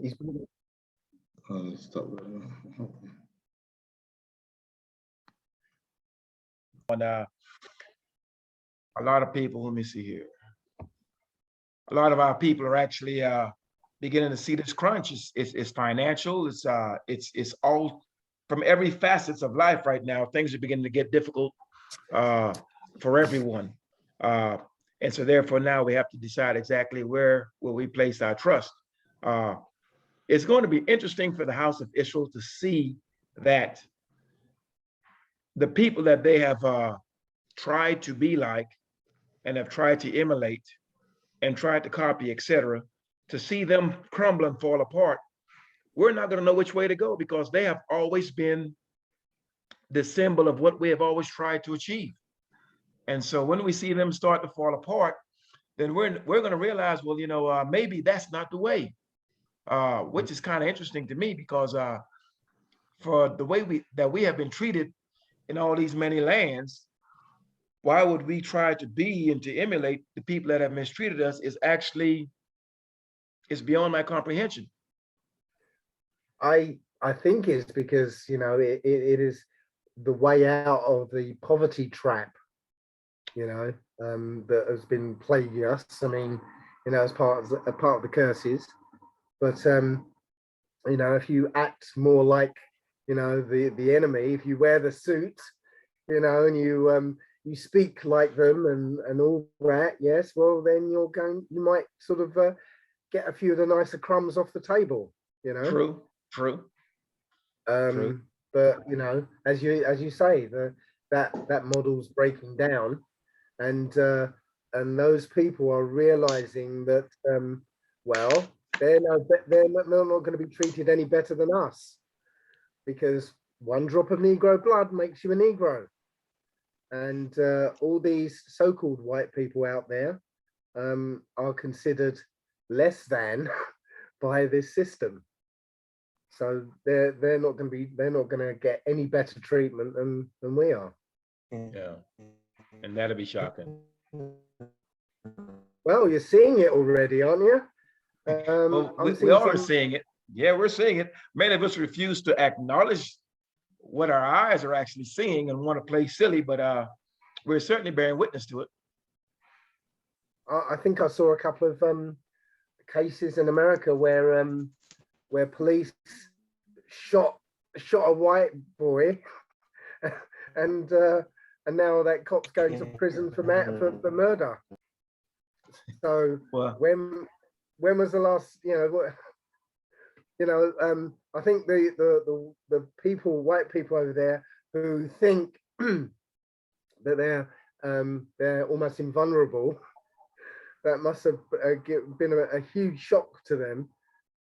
he's on a lot of people, let me see here. A lot of our people are actually beginning to see this crunch. It's financial. It's all from every facets of life right now. Things are beginning to get difficult for everyone. And so therefore now we have to decide exactly where will we place our trust. It's going to be interesting for the house of Israel to see that the people that they have tried to be like and have tried to emulate and tried to copy, etc., to see them crumble and fall apart, we're not going to know which way to go because they have always been the symbol of what we have always tried to achieve. And so when we see them start to fall apart, then we're going to realize, well, maybe that's not the way, which is kind of interesting to me because for the way we have been treated in all these many lands, why would we try to be and to emulate the people that have mistreated us is beyond my comprehension. I think it's because it is the way out of the poverty trap, that has been plaguing us. I mean, as part of the curses. But if you act more like the enemy, if you wear the suit, and you speak like them and all that, yes, well then you might sort of get a few of the nicer crumbs off the table, True. True. But as you say, that model's breaking down, and those people are realizing that well, they're not going to be treated any better than us, because one drop of Negro blood makes you a Negro. And all these so-called white people out there are considered less than by this system. So they're not going to get any better treatment than we are. Yeah, and that'll be shocking. Well, you're seeing it already, aren't you? Well, we all are seeing it. Yeah, we're seeing it. Many of us refuse to acknowledge what our eyes are actually seeing and want to play silly, but we're certainly bearing witness to it. I think I saw a couple of cases in America where police shot a white boy, and now that cop's going to prison for murder. So well, when was the last? I think the white people over there who think that they're almost invulnerable, that must have been a huge shock to them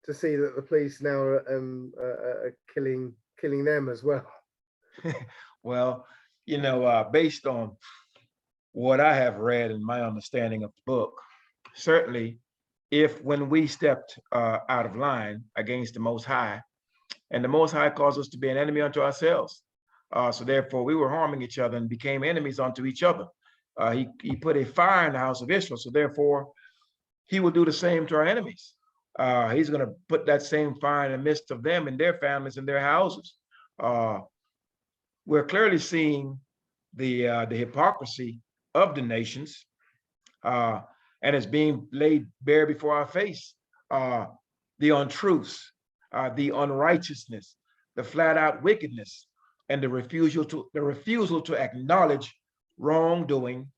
to see that the police now are killing them as well. Well, based on what I have read and my understanding of the book, certainly when we stepped out of line against the Most High, and the Most High caused us to be an enemy unto ourselves. So therefore we were harming each other and became enemies unto each other. He put a fire in the house of Israel. So therefore he will do the same to our enemies. He's going to put that same fire in the midst of them and their families and their houses. We're clearly seeing the hypocrisy of the nations, and it's being laid bare before our face. The untruths, the unrighteousness, the flat out wickedness, and the refusal to acknowledge wrongdoing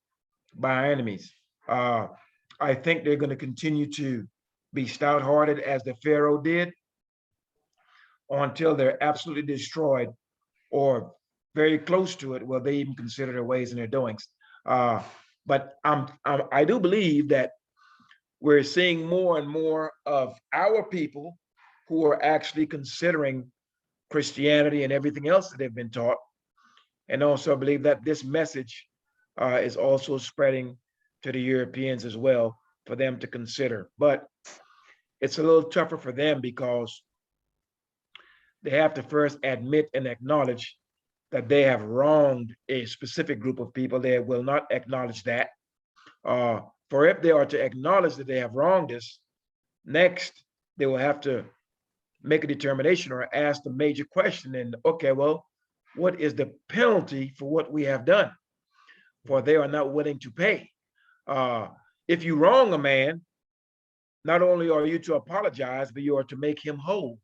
by our enemies. I think they're going to continue to be stout-hearted as the Pharaoh did until they're absolutely destroyed, or very close to it, where they even consider their ways and their doings. But I do believe that we're seeing more and more of our people who are actually considering Christianity and everything else that they've been taught. And also I believe that this message is also spreading to the Europeans as well, for them to consider. But it's a little tougher for them because they have to first admit and acknowledge that they have wronged a specific group of people. They will not acknowledge that. For if they are to acknowledge that they have wronged us, next they will have to make a determination or ask the major question. And okay, well, what is the penalty for what we have done? For they are not willing to pay. If you wrong a man, not only are you to apologize, but you are to make him whole.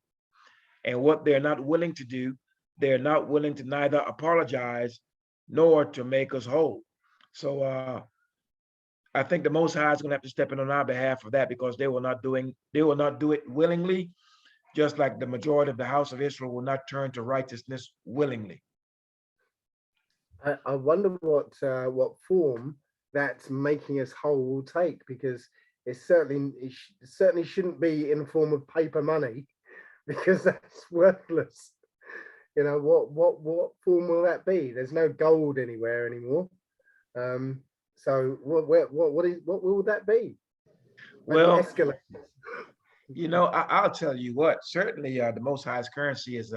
And what they're not willing to do, they're not willing to neither apologize nor to make us whole. So I think the Most High is going to have to step in on our behalf for that, because they will not do it willingly, just like the majority of the house of Israel will not turn to righteousness willingly. I wonder what form that's making us whole will take, because it certainly shouldn't be in the form of paper money, because that's worthless. You know, what form will that be? There's no gold anywhere anymore. So what will that be? Well, Escalate. you know, I'll tell you what. Certainly, the Most High's currency is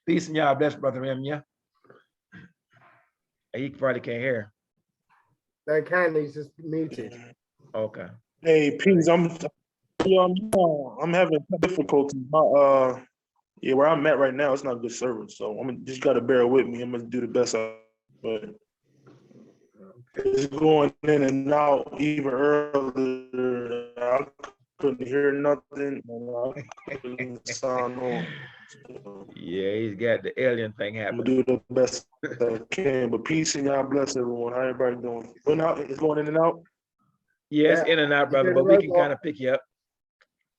peace and y'all bless, brother Emya. He probably can't hear. No, he's just muted. Okay. Hey, Peace, I'm having difficulty. Yeah, where I'm at right now, it's not good service, so I'm just gotta bear with me. I'm gonna do the best but it's going in and out. Even earlier, I couldn't hear nothing, and I couldn't sound on. So Yeah, he's got the alien thing I'm happening. gonna do the best I can. But peace and y'all bless everyone. How everybody doing? It's going in and out. Yes, Yeah. in and out, brother, You're but the we can robot. kind of pick you up.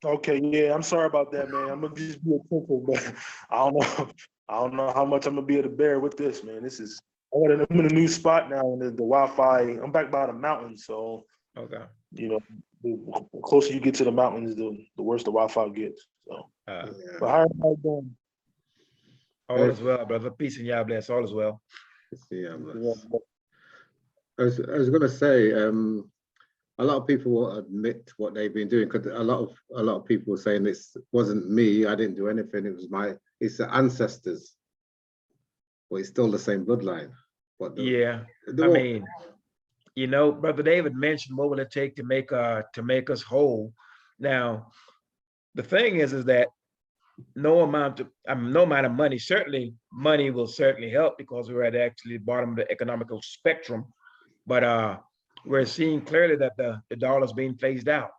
Okay, yeah, I'm sorry about that, man. I'm gonna just be attentive, but I don't know. I don't know how much I'm gonna be able to bear with this, man. I'm in a new spot now, and the Wi-Fi. I'm back by the mountains, so Okay. you know, the closer you get to the mountains, the worse the Wi-Fi gets. So, but how everybody doing? All is well, brother. Peace and y'all bless. All is well. Yeah, I was going to say, a lot of people won't admit what they've been doing, because a lot of people were saying this wasn't me. I didn't do anything. It's the ancestors. Well, it's still the same bloodline. But Yeah, I mean, you know, brother David mentioned what will it take to make us whole. Now, the thing is that no amount of money, certainly money will certainly help, because we're at actually the bottom of the economical spectrum. But we're seeing clearly that the dollar is being phased out.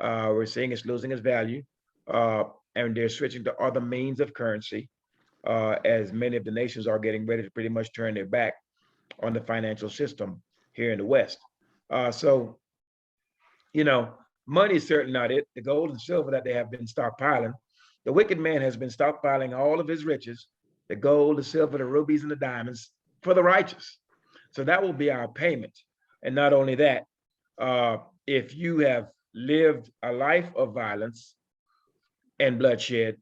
We're seeing it's losing its value, and they're switching to other means of currency, as many of the nations are getting ready to pretty much turn their back on the financial system here in the West. So, you know, money is certainly not it. The gold and silver that they have been stockpiling, the wicked man has been stockpiling all of his riches, the gold, the silver, the rubies, and the diamonds, for the righteous. So that will be our payment. And not only that, if you have lived a life of violence and bloodshed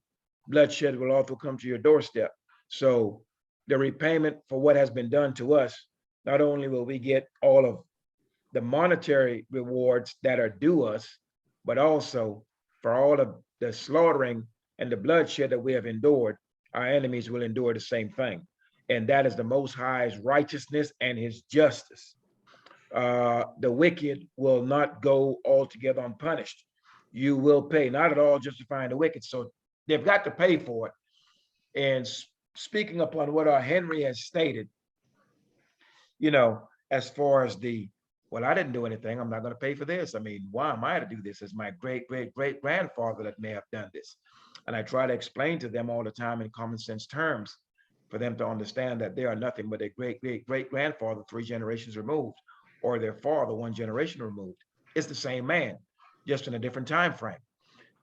will also come to your doorstep. So the repayment for what has been done to us, not only will we get all of the monetary rewards that are due us, but also for all of the slaughtering and the bloodshed that we have endured, our enemies will endure the same thing. And that is the Most High's righteousness and his justice. The wicked will not go altogether unpunished. You will pay, not at all justifying the wicked. So they've got to pay for it. And speaking upon what our Heny has stated, you know, as far as well, I didn't do anything, I'm not going to pay for this. I mean, why am I to do this? It's my great grandfather that may have done this. And I try to explain to them all the time in common sense terms, for them to understand that they are nothing but a great grandfather 3 generations removed, or their father 1 generation removed. It's the same man, just in a different time frame.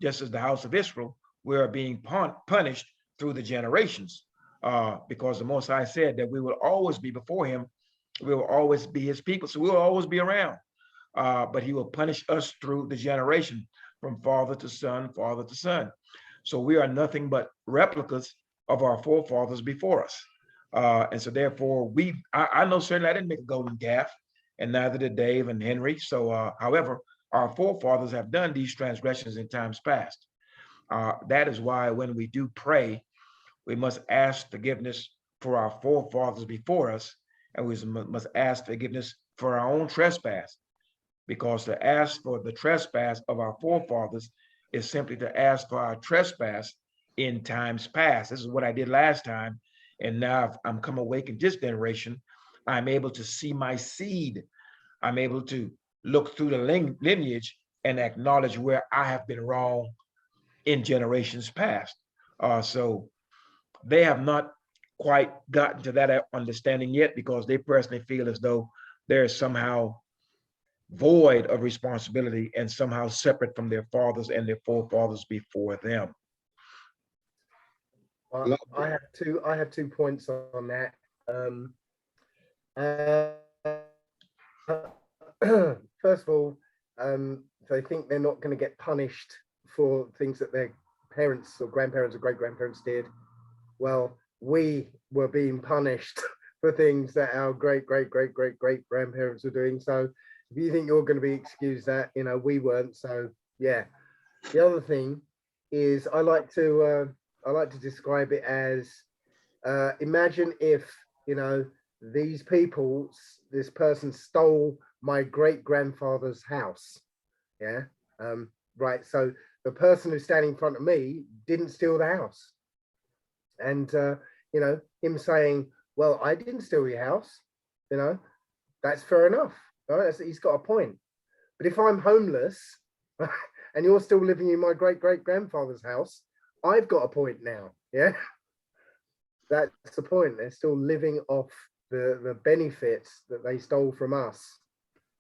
Just as the house of Israel, we are being punished through the generations, because the Most High said that we will always be before him. We will always be his people. So we will always be around, but he will punish us through the generation, from father to son, father to son. So we are nothing but replicas of our forefathers before us. And so therefore I know certainly I didn't make a golden calf, and neither did Dave and Heny. So however, our forefathers have done these transgressions in times past. That is why when we do pray, we must ask forgiveness for our forefathers before us, and we must ask forgiveness for our own trespass. because to ask for the trespass of our forefathers is simply to ask for our trespass in times past. This is what I did last time. And now I'm come awake in this generation. I'm able to see my seed. I'm able to look through the lineage and acknowledge where I have been wrong in generations past. So they have not quite gotten to that understanding yet, because they personally feel as though they're somehow void of responsibility and somehow separate from their fathers and their forefathers before them. I have two points on that. First of all, they think they're not going to get punished for things that their parents or grandparents or great-grandparents did. Well, we were being punished for things that our great-great-great-great-great-grandparents were doing. So if you think you're going to be excused that, we weren't. So yeah. The other thing is I like to describe it as, imagine if, these people, this person stole my great-grandfather's house. Yeah. Right. So the person who's standing in front of me didn't steal the house. And, him saying, well, I didn't steal your house, that's fair enough. Right? He's got a point. But if I'm homeless and you're still living in my great-great-grandfather's house, I've got a point now. Yeah. That's the point. They're still living off the benefits that they stole from us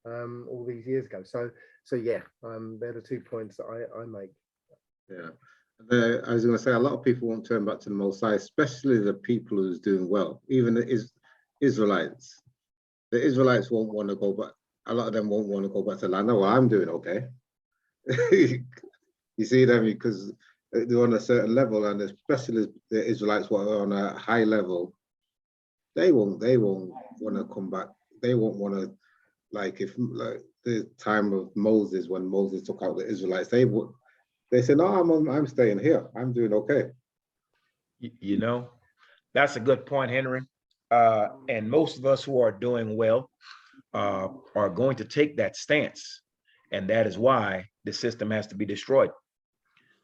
all these years ago. So yeah, they're the 2 points that I make. Yeah. I was going to say, a lot of people won't turn back to the Most High, especially the people who's doing well, even the Israelites. The Israelites won't want to go back. A lot of them won't want to go back to the land. Oh, well, I'm doing okay. You see them because they're on a certain level, and especially the Israelites who are on a high level, they won't want to come back. They won't want to, like the time of Moses, when Moses took out the Israelites, they said, no, I'm staying here. I'm doing okay. That's a good point, Henry. And most of us who are doing well are going to take that stance. And that is why the system has to be destroyed.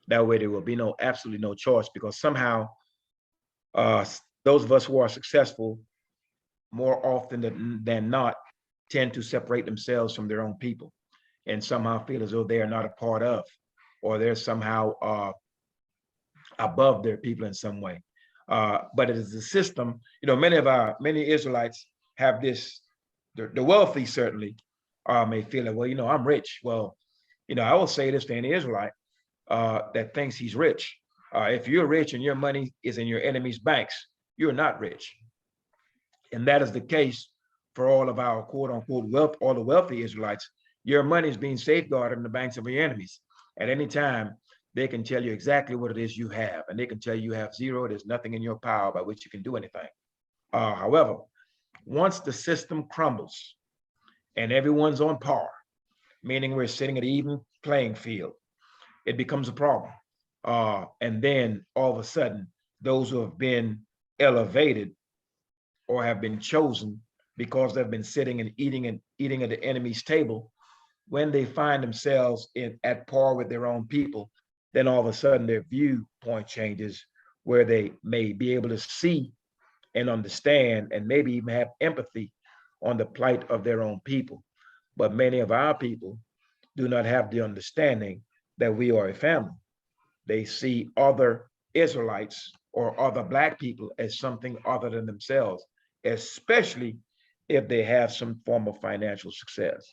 That way there will be absolutely no choice, because somehow those of us who are successful more often than not tend to separate themselves from their own people and somehow feel as though they are not a part of, or they're somehow above their people in some way. But it is the system, many Israelites have this, the wealthy certainly may feel like, well, I'm rich. Well, I will say this to any Israelite that thinks he's rich. If you're rich and your money is in your enemy's banks, you're not rich. And that is the case for all of our quote unquote wealth, all the wealthy Israelites. Your money is being safeguarded in the banks of your enemies. At any time, they can tell you exactly what it is you have, and they can tell you have zero. There's nothing in your power by which you can do anything. However, once the system crumbles and everyone's on par, meaning we're sitting at an even playing field, it becomes a problem. And then all of a sudden, those who have been elevated or have been chosen because they've been sitting and eating at the enemy's table, when they find themselves at par with their own people, then all of a sudden their viewpoint changes, where they may be able to see and understand and maybe even have empathy on the plight of their own people. But many of our people do not have the understanding that we are a family. They see other Israelites or other Black people as something other than themselves, especially if they have some form of financial success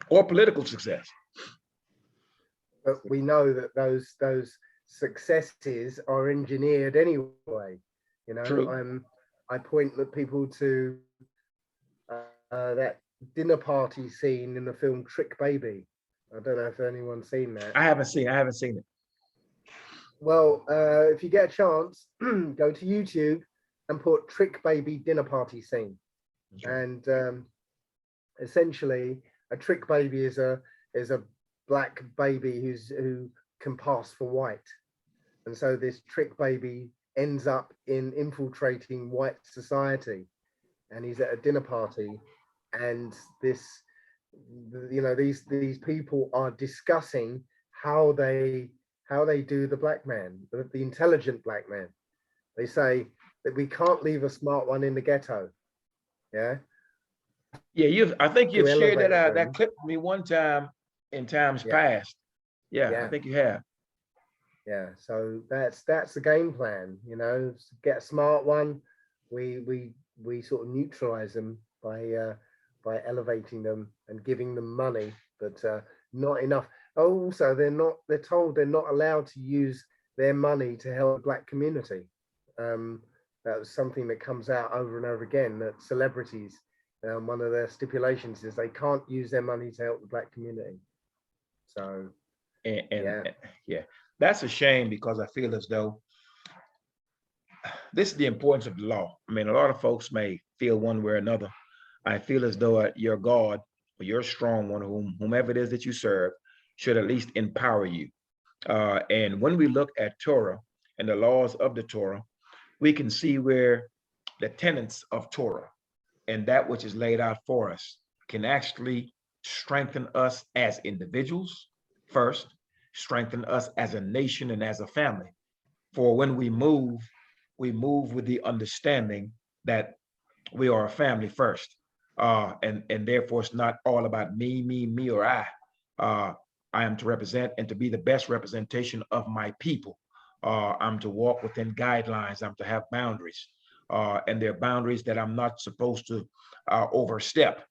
or political success. But we know that those successes are engineered anyway. True. I point the people to that dinner party scene in the film Trick Baby. I don't know if anyone's seen that. I haven't seen it. Well, if you get a chance, go to YouTube and put Trick Baby dinner party scene. Okay. And essentially, a trick baby is a Black baby who can pass for white, and so this trick baby ends up infiltrating white society, and he's at a dinner party, and this you know, these people are discussing how they do the black man, the intelligent black man. They say that we can't leave a smart one in the ghetto. Yeah. Yeah, I think you've To shared that elevate that them. clip with me one time in times Yeah. past. Yeah, I Yeah. think you have. Yeah. So that's the game plan, you know, get a smart one. We sort of neutralize them by elevating them and giving them money, but not enough. Also, they're told they're not allowed to use their money to help the black community. That was something that comes out over and over again, that celebrities, one of their stipulations is they can't use their money to help the black community. So And yeah, that's a shame, because I feel as though this is the importance of the law. I mean, a lot of folks may feel one way or another. I feel as though your God or your strong one, whomever it is that you serve, should at least empower you. And when we look at Torah and the laws of the Torah, we can see where the tenets of Torah and that which is laid out for us can actually strengthen us as individuals first, strengthen us as a nation and as a family. For when we move with the understanding that we are a family first. And therefore it's not all about me, or I. I am to represent and to be the best representation of my people. I'm to walk within guidelines. I'm to have boundaries. And there are boundaries that I'm not supposed to overstep.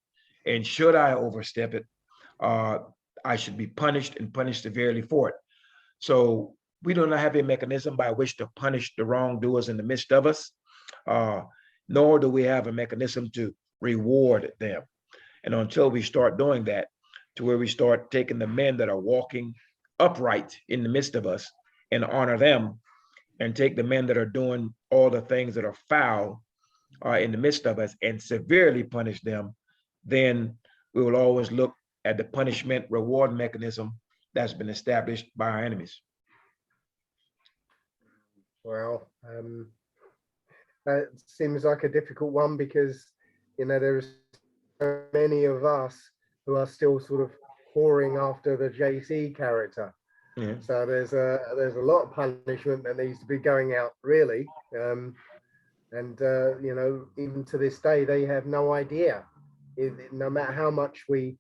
And should I overstep it, I should be punished, and punished severely for it. So we do not have a mechanism by which to punish the wrongdoers in the midst of us, nor do we have a mechanism to reward them. And until we start doing that, to where we start taking the men that are walking upright in the midst of us and honor them, and take the men that are doing all the things that are foul in the midst of us and severely punish them, then we will always look at the punishment reward mechanism that's been established by our enemies. Well, that seems like a difficult one, because you know there's so many of us who are still sort of whoring after the JC character. Yeah. So there's a lot of punishment that needs to be going out, really. And you know, even to this day, they have no idea. No matter how much we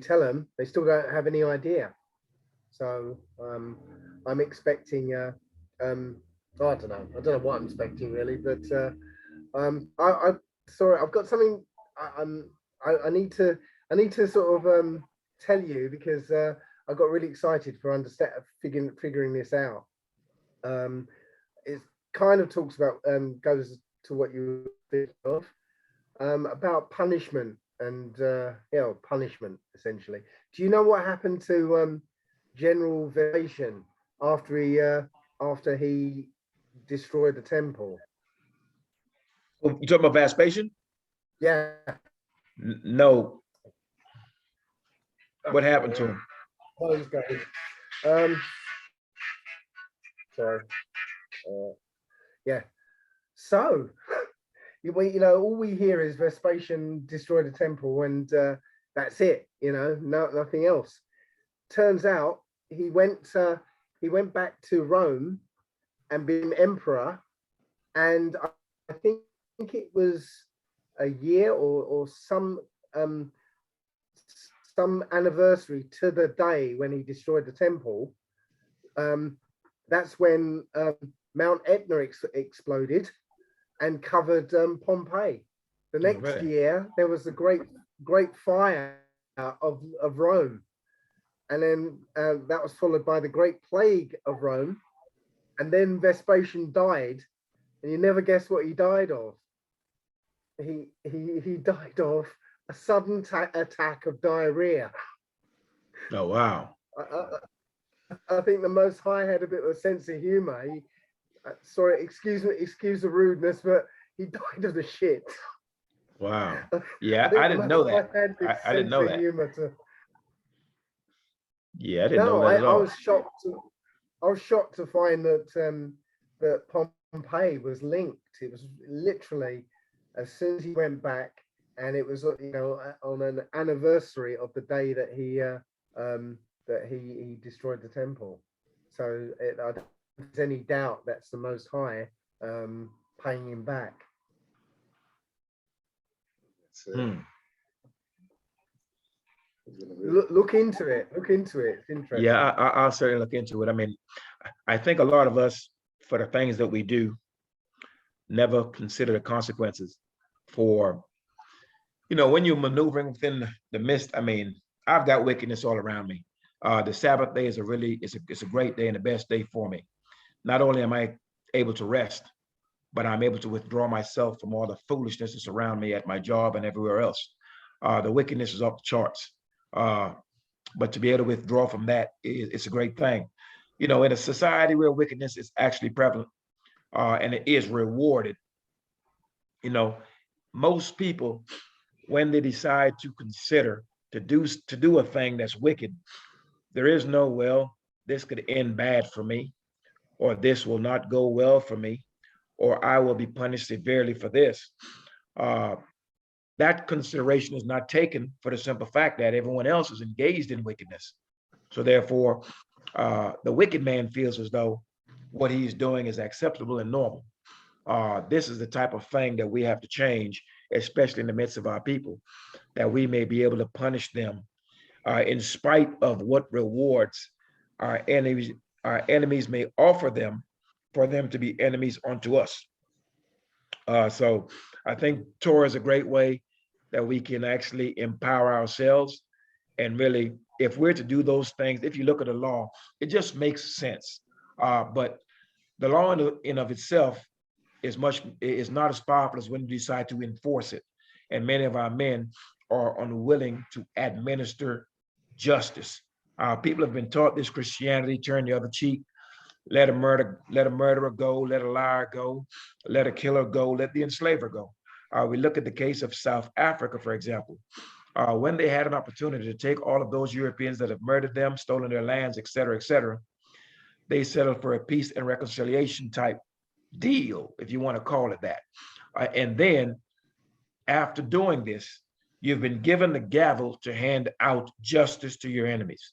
tell them, they still don't have any idea. So I'm expecting. I don't know. I don't know what I'm expecting really, but I sorry, I've got something. I need to sort of tell you, because I got really excited for figuring this out. It kind of talks about goes to what you think of about punishment and punishment essentially. Do you know what happened to General Vespasian after he destroyed the temple? You talking about Vespasian? Yeah. No. What happened to him? Sorry. Yeah. So, you know, all we hear is Vespasian destroyed the temple, and that's it. You know, nothing else. Turns out he went back to Rome and became emperor, and I think it was a year or some anniversary to the day when he destroyed the temple. That's when Mount Etna exploded and covered Pompeii. The next year there was a great fire of Rome, and then that was followed by the Great Plague of Rome, and then Vespasian died, and you never guess what he died of. He died of a sudden attack of diarrhea. Oh wow! I think the Most High had a bit of a sense of humor. Sorry, excuse the rudeness, but he died of the shit. Wow. Yeah, I didn't know that. I didn't know that. Yeah, I didn't know that at all. I was shocked. I was shocked to find that that Pompeii was linked. It was literally, as soon as he went back, and it was on an anniversary of the day that he destroyed the temple. So I don't think there's any doubt that's the Most High paying him back. Look into it. Look into it. It's interesting. Yeah, I'll certainly look into it. I mean, I think a lot of us, for the things that we do, never consider the consequences for, when you're maneuvering within the midst. I mean, I've got wickedness all around me. The Sabbath day is it's a great day and the best day for me. Not only am I able to rest, but I'm able to withdraw myself from all the foolishness that's around me at my job and everywhere else. The wickedness is off the charts. But to be able to withdraw from that it's a great thing. In a society where wickedness is actually prevalent, and it is rewarded, most people, when they decide to consider to do a thing that's wicked, there is no, well, this could end bad for me, or this will not go well for me, or I will be punished severely for this. That consideration is not taken for the simple fact that everyone else is engaged in wickedness. So therefore, the wicked man feels as though what he's doing is acceptable and normal. This is the type of thing that we have to change, especially in the midst of our people, that we may be able to punish them in spite of what rewards our enemies may offer them, for them to be enemies unto us. So I think Torah is a great way that we can actually empower ourselves. And really, if we're to do those things, if you look at the law, it just makes sense. But the law in of itself is not as powerful as when you decide to enforce it. And many of our men are unwilling to administer justice. People have been taught this Christianity, turn the other cheek, let a murderer go, let a liar go, let a killer go, let the enslaver go. We look at the case of South Africa, for example. When they had an opportunity to take all of those Europeans that have murdered them, stolen their lands, et cetera, they settled for a peace and reconciliation type deal, if you want to call it that. And then after doing this, you've been given the gavel to hand out justice to your enemies.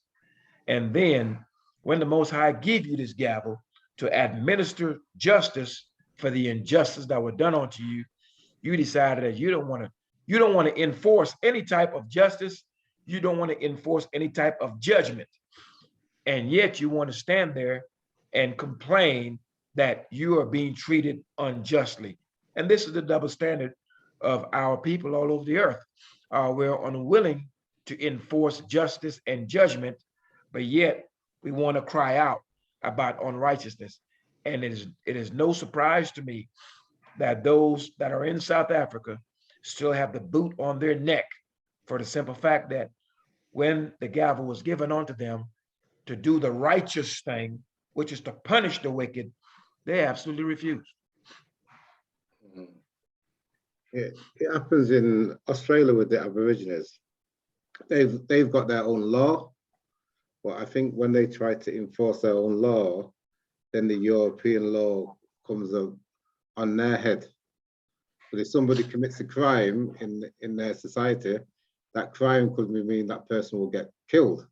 And then when the Most High give you this gavel to administer justice for the injustice that were done unto you, you decided that you don't want to enforce any type of justice. You don't want to enforce any type of judgment. And yet you want to stand there and complain that you are being treated unjustly. And this is the double standard of our people all over the earth. We're unwilling to enforce justice and judgment, but yet we want to cry out about unrighteousness. And it is no surprise to me that those that are in South Africa still have the boot on their neck, for the simple fact that when the gavel was given unto them to do the righteous thing, which is to punish the wicked, they absolutely refused. It happens in Australia with the Aborigines. They've got their own law, but I think when they try to enforce their own law, then the European law comes up on their head. But if somebody commits a crime in their society, that crime could mean that person will get killed.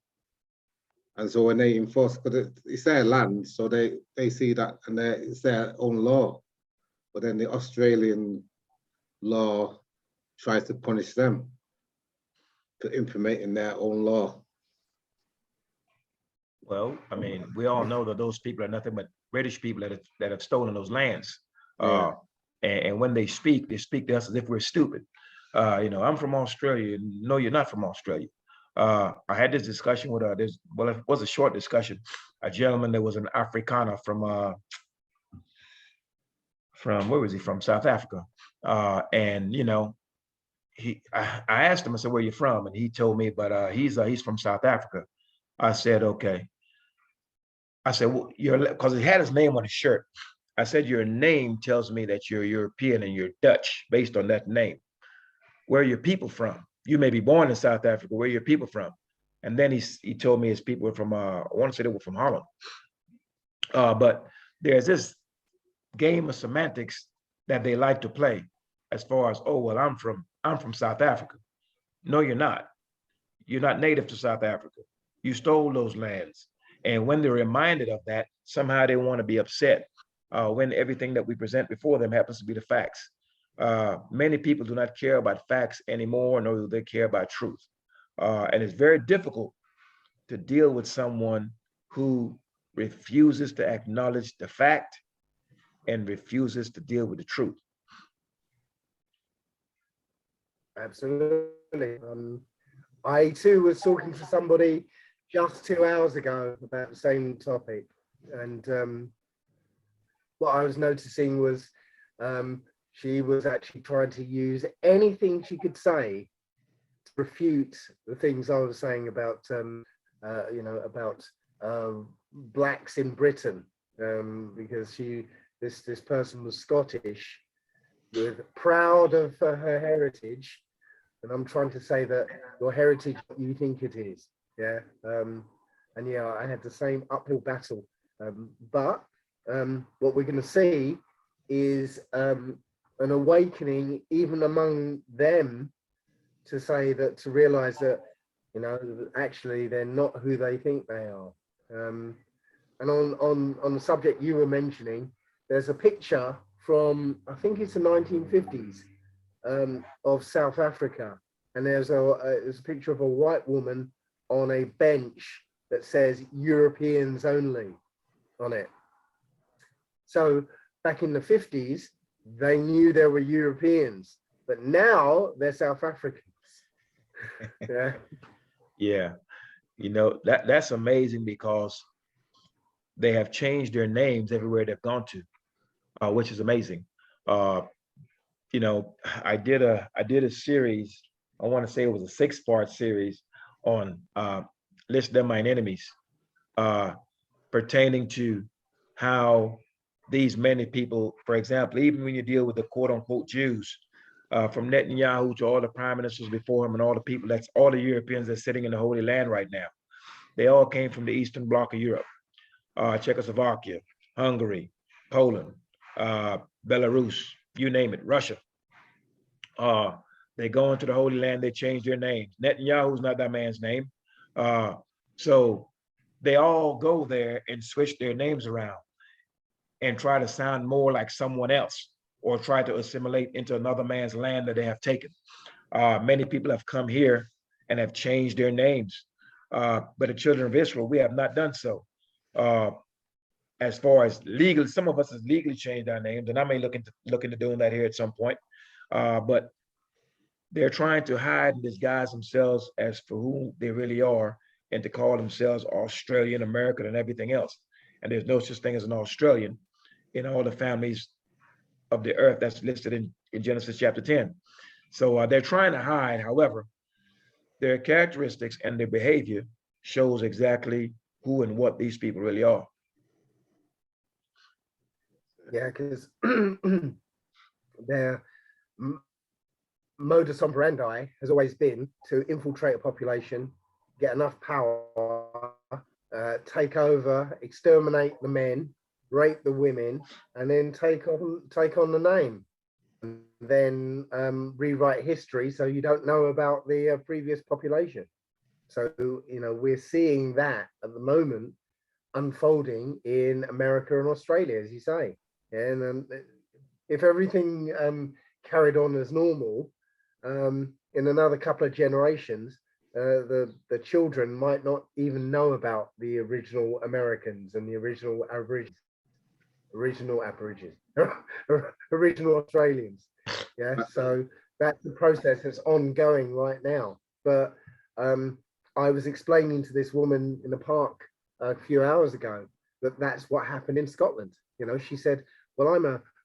And so when they enforce, because it's their land, so they see that, and it's their own law. But then the Australian law tries to punish them for implementing their own law. Well, I mean, we all know that those people are nothing but British people that have stolen those lands. Yeah. And when they speak to us as if we're stupid. I'm from Australia. No, you're not from Australia. I had this discussion with it was a short discussion. A gentleman that was an Afrikaner from where was he from? South Africa. And I asked him, I said, where you from? And he told me, but he's from South Africa. I said, okay. I said, well, because he had his name on his shirt. I said, your name tells me that you're European and you're Dutch based on that name. Where are your people from? You may be born in South Africa. Where are your people from? And then he told me his people were from, I want to say they were from Holland. But there's this game of semantics that they like to play as far as, oh, well, I'm I'm from South Africa. No, you're not. You're not native to South Africa. You stole those lands. And when they're reminded of that, somehow they want to be upset when everything that we present before them happens to be the facts. Many people do not care about facts anymore, nor do they care about truth. And it's very difficult to deal with someone who refuses to acknowledge the fact and refuses to deal with the truth. Absolutely. I too was talking to somebody just 2 hours ago about the same topic, and what I was noticing was she was actually trying to use anything she could say to refute the things I was saying about about blacks in Britain, because this person was Scottish, with proud of her heritage, and I'm trying to say that your heritage, what you think it is, yeah. And yeah, I had the same uphill battle, but what we're going to see is an awakening even among them, to say that, to realize that, you know, actually they're not who they think they are. And on the subject you were mentioning, there's a picture from, I think it's the 1950s, of South Africa, and there's a picture of a white woman on a bench that says Europeans only on it. So back in the 50s, they knew there were Europeans, but now they're South Africans. Yeah. Yeah. You know, that's amazing, because they have changed their names everywhere they've gone to, which is amazing. You know, I did a series, I want to say it was a 6-part series on List Them Mine Enemies, pertaining to how these many people, for example, even when you deal with the quote unquote Jews, from Netanyahu to all the prime ministers before him and all the people, that's all the Europeans that's sitting in the Holy Land right now. They all came from the Eastern Bloc of Europe, Czechoslovakia, Hungary, Poland, Belarus, you name it, Russia. They go into the Holy Land, they change their names. Netanyahu's not that man's name. So they all go there and switch their names around and try to sound more like someone else, or try to assimilate into another man's land that they have taken. Many people have come here and have changed their names. But the children of Israel, we have not done so. As far as legal, some of us has legally changed our names, and I may look into doing that here at some point. But they're trying to hide and disguise themselves as for who they really are, and to call themselves Australian, American, and everything else. And there's no such thing as an Australian in all the families of the earth that's listed in Genesis chapter 10. So they're trying to hide. However, their characteristics and their behavior shows exactly who and what these people really are. Yeah, because their modus operandi has always been to infiltrate a population, get enough power, take over, exterminate the men, rape the women, and then take on the name, and then rewrite history so you don't know about the previous population. So, you know, we're seeing that at the moment unfolding in America and Australia, as you say. And if everything carried on as normal, in another couple of generations, the children might not even know about the original Americans and the original Aborigines, original Australians. Yeah, so that's the process that's ongoing right now. But I was explaining to this woman in the park a few hours ago that that's what happened in Scotland. You know, she said, "Well,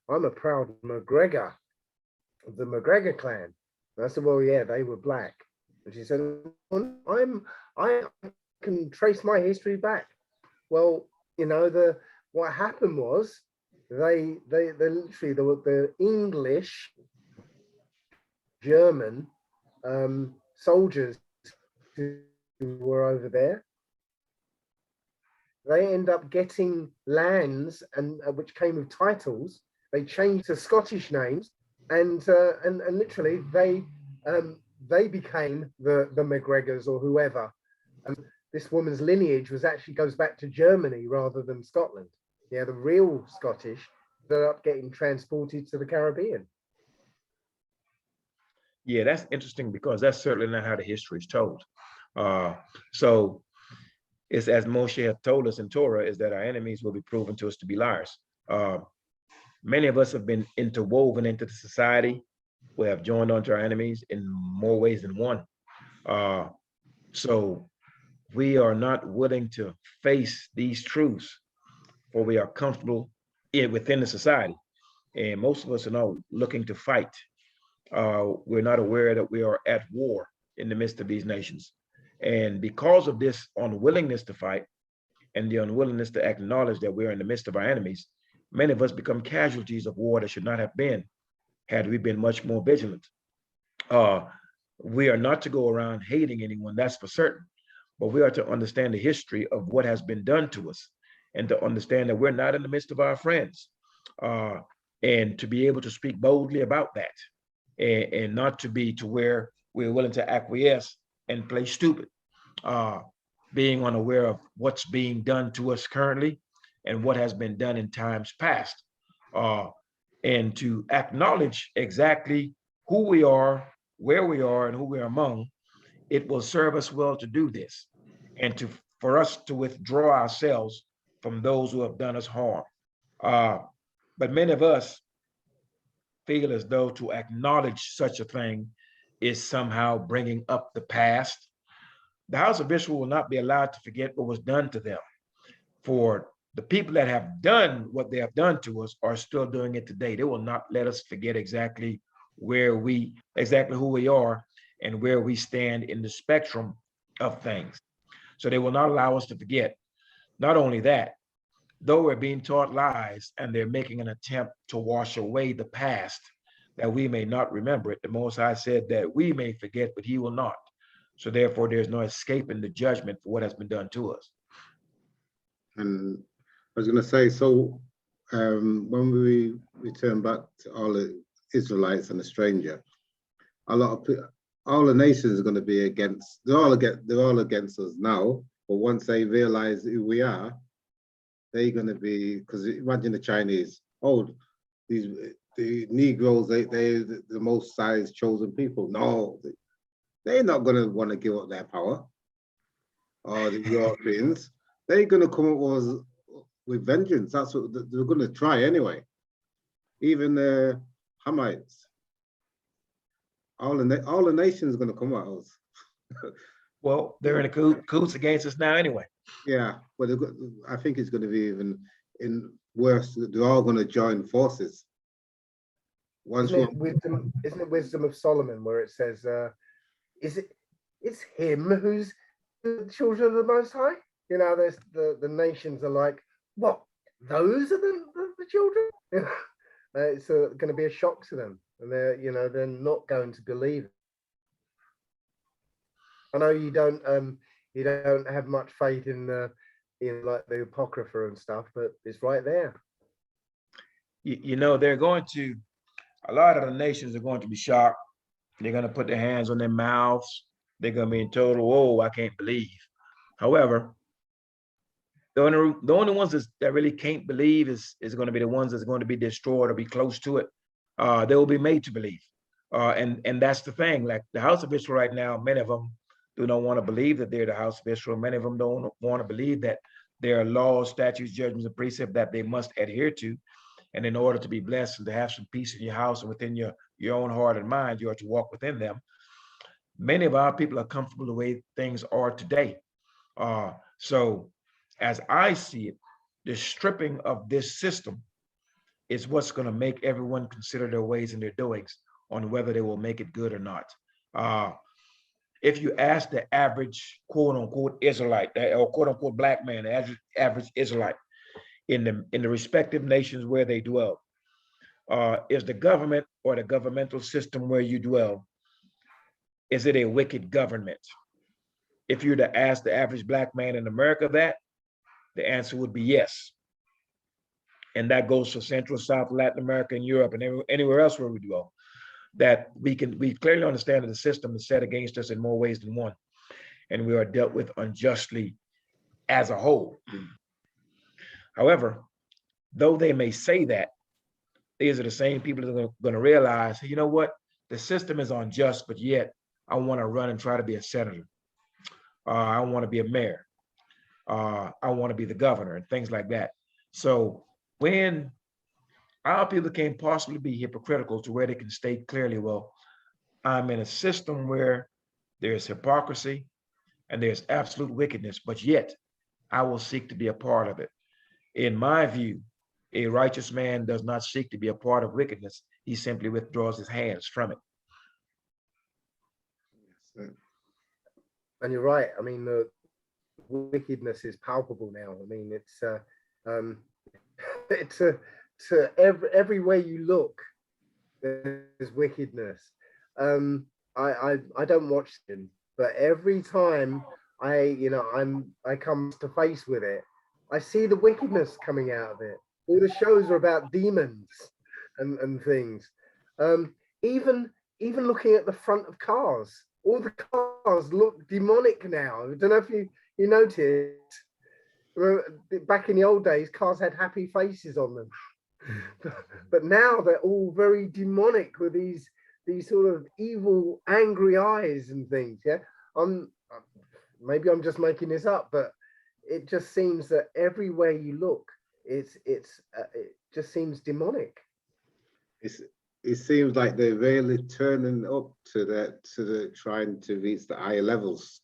I'm a proud McGregor of the McGregor clan." And I said, "Well, yeah, they were black." And she said, "Well, I can trace my history back." Well, you know, what happened was they literally, the English, German soldiers who were over there, they end up getting lands, and which came with titles. They changed to Scottish names, and literally they became the McGregors or whoever. And this woman's lineage was actually goes back to Germany rather than Scotland. Yeah, the real Scottish ended up getting transported to the Caribbean. Yeah, that's interesting because that's certainly not how the history is told. So it's as Moshe had told us in Torah, is that our enemies will be proven to us to be liars. Many of us have been interwoven into the society. We have joined onto our enemies in more ways than one. So we are not willing to face these truths, or we are comfortable within the society. And most of us are not looking to fight. We're not aware that we are at war in the midst of these nations. And because of this unwillingness to fight and the unwillingness to acknowledge that we're in the midst of our enemies, many of us become casualties of war that should not have been, had we been much more vigilant. We are not to go around hating anyone, that's for certain, but we are to understand the history of what has been done to us and to understand that we're not in the midst of our friends, and to be able to speak boldly about that, and not to be to where we're willing to acquiesce and play stupid, being unaware of what's being done to us currently and what has been done in times past, and to acknowledge exactly who we are, where we are, and who we are among. It will serve us well to do this, and to for us to withdraw ourselves from those who have done us harm. Uh, but many of us feel as though to acknowledge such a thing is somehow bringing up the past. The house of Israel will not be allowed to forget what was done to them. For the people that have done what they have done to us are still doing it today. They will not let us forget exactly exactly who we are and where we stand in the spectrum of things. So they will not allow us to forget. Not only that, though we're being taught lies and they're making an attempt to wash away the past, that we may not remember it. The Most High said that we may forget, but he will not. So therefore, there's no escaping the judgment for what has been done to us. And I was going to say, so when we return back to all the Israelites and the stranger, a lot of all the nations are going to be against. They're all against us now. But once they realize who we are, they're going to be, because imagine the Chinese. Oh, the Negroes, they're the most sized chosen people. No, they're not going to want to give up their power. Or the Europeans, they're going to come up with vengeance. That's what they're going to try anyway. Even the Hamites, all the nations are going to come at us. Well, they're in a cahoots against us now anyway. Yeah, but I think it's going to be even worse. They're all going to join forces. Isn't it wisdom of Solomon where it says, it's him who's the children of the Most High? You know, there's the nations are like, what? Those are the children? It's going to be a shock to them, and they're not going to believe it. I know you don't have much faith in like the Apocrypha and stuff, but it's right there. They're going to, a lot of the nations are going to be shocked. They're going to put their hands on their mouths. They're going to be in total, oh, I can't believe. However, the only ones that really can't believe is going to be the ones that's going to be destroyed or be close to it. They will be made to believe. And that's the thing. Like the house of Israel right now, many of them do not want to believe that they're the house of Israel. Many of them don't want to believe that there are laws, statutes, judgments, and precepts that they must adhere to. And in order to be blessed and to have some peace in your house and within your own heart and mind, you are to walk within them. Many of our people are comfortable the way things are today. So as I see it, the stripping of this system is what's going to make everyone consider their ways and their doings on whether they will make it good or not. If you ask the average quote unquote Israelite or quote unquote black man, the average Israelite in the respective nations where they dwell, is the government or the governmental system where you dwell, is it a wicked government? If you were to ask the average black man in America that, the answer would be yes. And that goes for Central, South, Latin America, and Europe, and anywhere else where we dwell. that we clearly understand that the system is set against us in more ways than one, and we are dealt with unjustly as a whole. However, though they may say that, these are the same people that are going to realize, you know what, the system is unjust, but yet I want to run and try to be a senator. I want to be a mayor. I want to be the governor and things like that. So when our people can possibly be hypocritical to where they can state clearly, well, I'm in a system where there's hypocrisy and there's absolute wickedness, but yet I will seek to be a part of it. In my view, a righteous man does not seek to be a part of wickedness. He simply withdraws his hands from it. And you're right. I mean, the wickedness is palpable now. I mean, it's everywhere you look, there's wickedness. I don't watch them, but every time I come to face with it, I see the wickedness coming out of it. All the shows are about demons and things. Even looking at the front of cars, all the cars look demonic now. I don't know if you noticed. Back in the old days, cars had happy faces on them, but now they're all very demonic with these sort of evil, angry eyes and things. Yeah, maybe I'm just making this up, but it just seems that everywhere you look, it just seems demonic. It seems like they're really turning up to the trying to reach the higher levels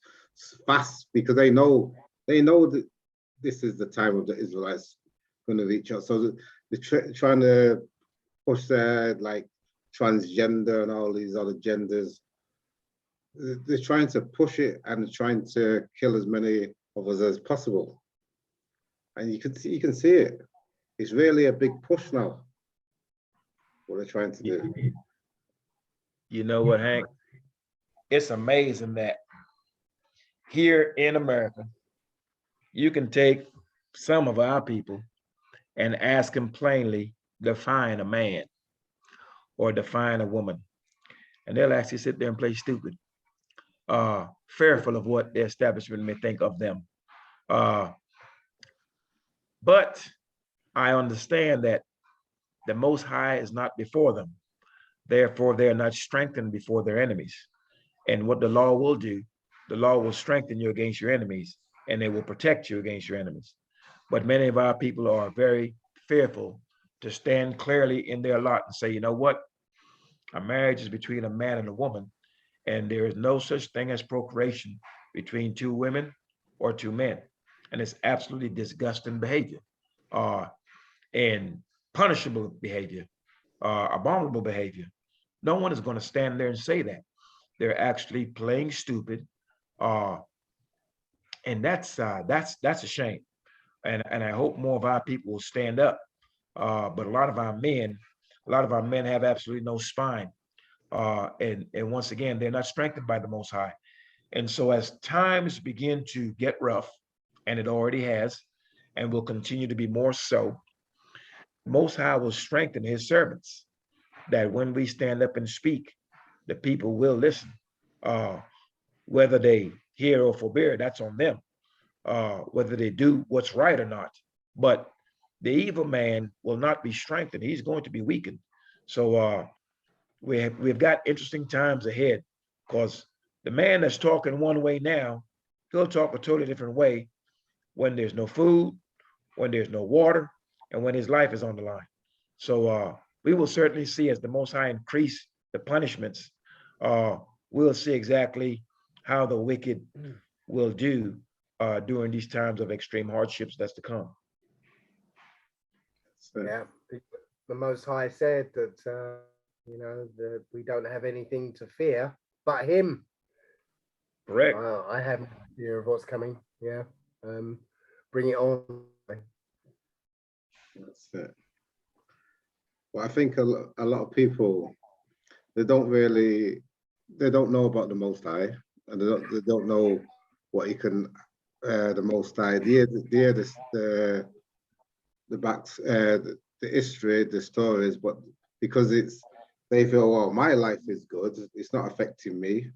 fast, because they know that this is the time of the Israelites going to reach out. So they're trying to push their like transgender and all these other genders. They're trying to push it and trying to kill as many of us as possible. And you can see it. It's really a big push now, what they're trying to do. You know what, Hank? It's amazing that here in America, you can take some of our people and ask them plainly, define a man or define a woman. And they'll actually sit there and play stupid, fearful of what the establishment may think of them. But I understand that the Most High is not before them. Therefore, they are not strengthened before their enemies. And what the law will do, the law will strengthen you against your enemies, and it will protect you against your enemies. But many of our people are very fearful to stand clearly in their lot and say, you know what? A marriage is between a man and a woman, and there is no such thing as procreation between two women or two men. And it's absolutely disgusting behavior, and punishable behavior, abominable behavior. No one is going to stand there and say that. They're actually playing stupid, and that's a shame. And I hope more of our people will stand up. But a lot of our men have absolutely no spine. And once again, they're not strengthened by the Most High. And so as times begin to get rough, and it already has, and will continue to be more so, Most High will strengthen his servants, that when we stand up and speak, the people will listen. Whether they hear or forbear, that's on them. Whether they do what's right or not. But the evil man will not be strengthened. He's going to be weakened. So we've got interesting times ahead, because the man that's talking one way now, he'll talk a totally different way when there's no food, when there's no water, and when his life is on the line. So we will certainly see, as the Most High increase the punishments, we'll see exactly how the wicked will do during these times of extreme hardships that's to come. Yeah, the Most High said that that we don't have anything to fear but Him. Correct. I have no fear of what's coming. Yeah, bring it on. That's it. Well, I think a lot of people, they don't know about the Most High, and they don't know what He can, the Most High. The history, the stories, but because they feel, well, my life is good. It's not affecting me.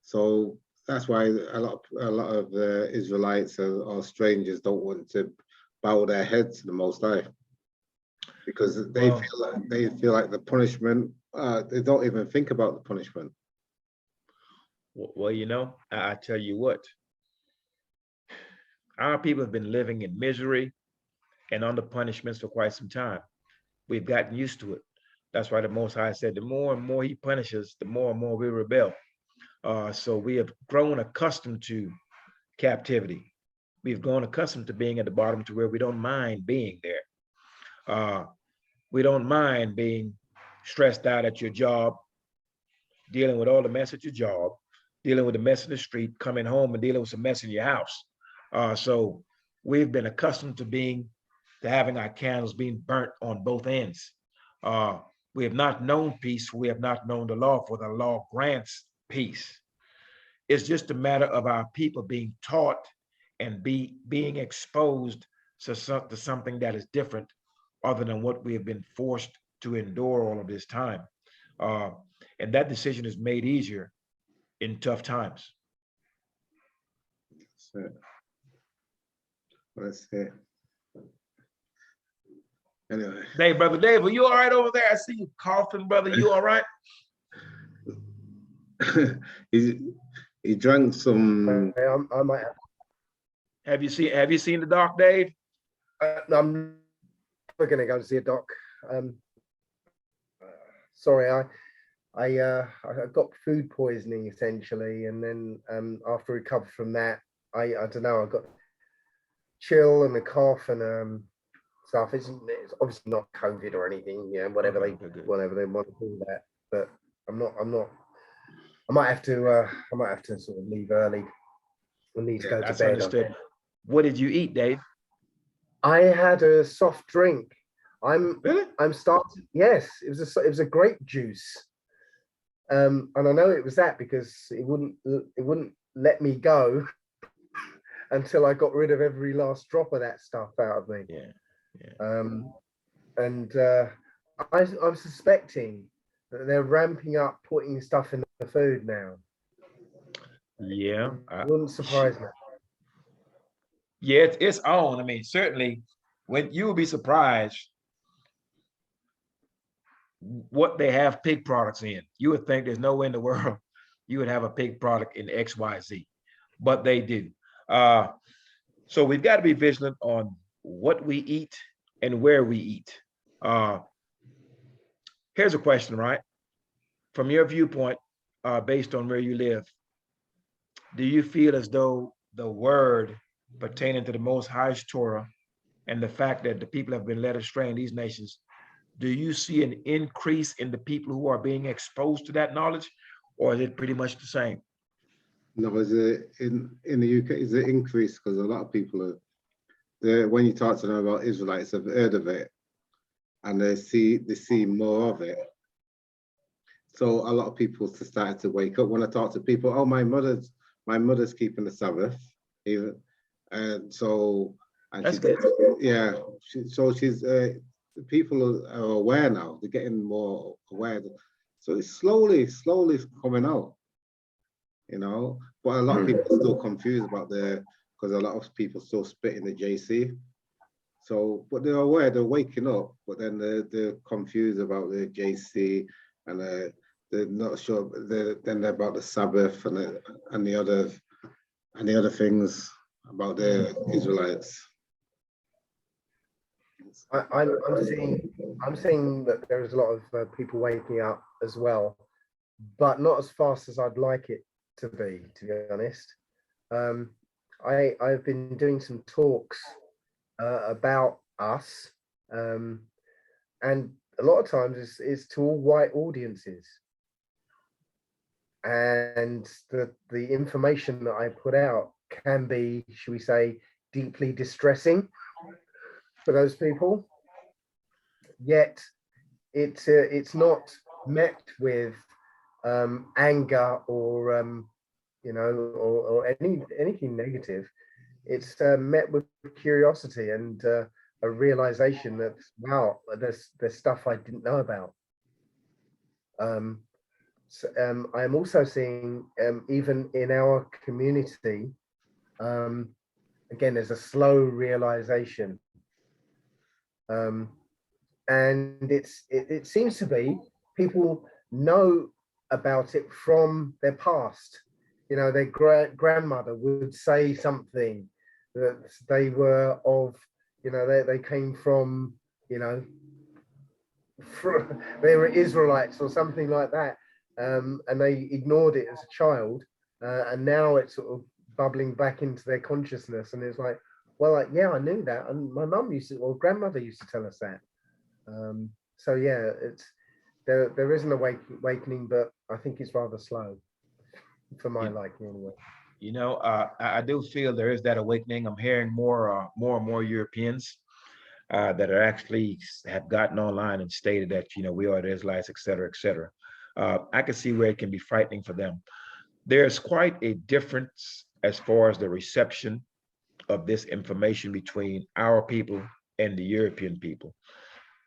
So that's why a lot of the Israelites or strangers don't want to bow their heads to the Most High, because they feel like the punishment. They don't even think about the punishment. Well, you know, I tell you what, our people have been living in misery and under punishments for quite some time. We've gotten used to it. That's why the Most High said, the more and more He punishes, the more and more we rebel. So we have grown accustomed to captivity. We've grown accustomed to being at the bottom to where we don't mind being there. We don't mind being stressed out at your job, dealing with all the mess at your job, dealing with the mess in the street, coming home and dealing with some mess in your house. So we've been accustomed to having our candles being burnt on both ends. We have not known peace. We have not known the law, for the law grants peace. It's just a matter of our people being taught and being exposed to something that is different, other than what we have been forced to endure all of this time. And that decision is made easier in tough times. So, let's see. Anyway. Hey, brother Dave, are you all right over there? I see you coughing, brother. You all right? he drank some. I might Have you seen the doc, Dave? I'm never going to go to see a doc. Sorry, I got food poisoning essentially, and then after recovered from that, I don't know, I got chill and a cough and stuff. It's obviously not COVID or anything, you know, whatever they want to call that. But I'm not. I might have to sort of leave early. I need to go to bed. Understood. What did you eat, Dave? I had a soft drink. Really? I'm starting. Yes, it was a grape juice. And I know it was that because it wouldn't let me go until I got rid of every last drop of that stuff out of me. Yeah. And I'm suspecting that they're ramping up putting stuff in the food now. Yeah. Wouldn't surprise me. Yeah, it's on. I mean, certainly, when you would be surprised what they have pig products in. You would think there's no way in the world you would have a pig product in XYZ, but they do. So we've got to be vigilant on what we eat and where we eat. Here's a question, right? From your viewpoint, based on where you live, do you feel as though the word pertaining to the Most High's Torah and the fact that the people have been led astray in these nations, do you see an increase in the people who are being exposed to that knowledge, or is it pretty much the same? No, in the UK, is it increased because a lot of people are, when you talk to them about Israelites, have heard of it, and they see more of it. So a lot of people started to wake up. When I talk to people, oh, my mother's keeping the Sabbath, even, and so that's good. Yeah, she's people are aware now. They're getting more aware. So it's slowly coming out, you know. But a lot of people are still confused about because a lot of people still spit in the JC. So, but they're aware, they're waking up, but then they're confused about the JC, and they're not sure. Then they're about the Sabbath and the other things about the Israelites. I'm seeing that there's a lot of people waking up as well, but not as fast as I'd like it to be honest. I've been doing some talks about us, and a lot of times it's to all white audiences, and the information that I put out can be, should we say, deeply distressing for those people. Yet it's not met with anger or you know, or anything negative. It's met with curiosity and a realization that, wow, there's stuff I didn't know about. I am also seeing, even in our community, again, there's a slow realization. And it seems to be people know about it from their past. You know, their grandmother would say something that they were of, you know, they came from, you know, they were Israelites or something like that, and they ignored it as a child, and now it's sort of bubbling back into their consciousness, and it's like, well, like, yeah, I knew that, and my mum used to, or grandmother used to tell us that. So yeah, it's there is an awakening, but I think it's rather slow for my liking anyway. You know, I do feel there is that awakening. I'm hearing more and more Europeans that are actually have gotten online and stated that, you know, we are the Israelites, et cetera, et cetera. I can see where it can be frightening for them. There's quite a difference as far as the reception of this information between our people and the European people.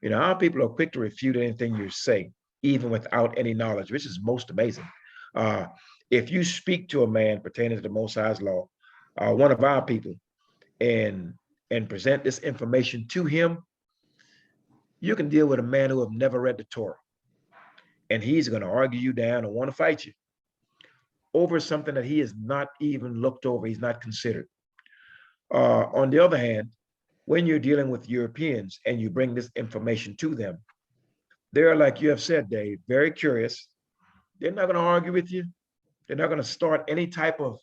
You know, our people are quick to refute anything you say, even without any knowledge, which is most amazing. Uh, if you speak to a man pertaining to the Most High's law, one of our people, and present this information to him, you can deal with a man who have never read the Torah, and he's going to argue you down and want to fight you over something that he has not even looked over, he's not considered. On the other hand, when you're dealing with Europeans and you bring this information to them, they're, like you have said, Dave, very curious. They're not going to argue with you. They're not going to start any type of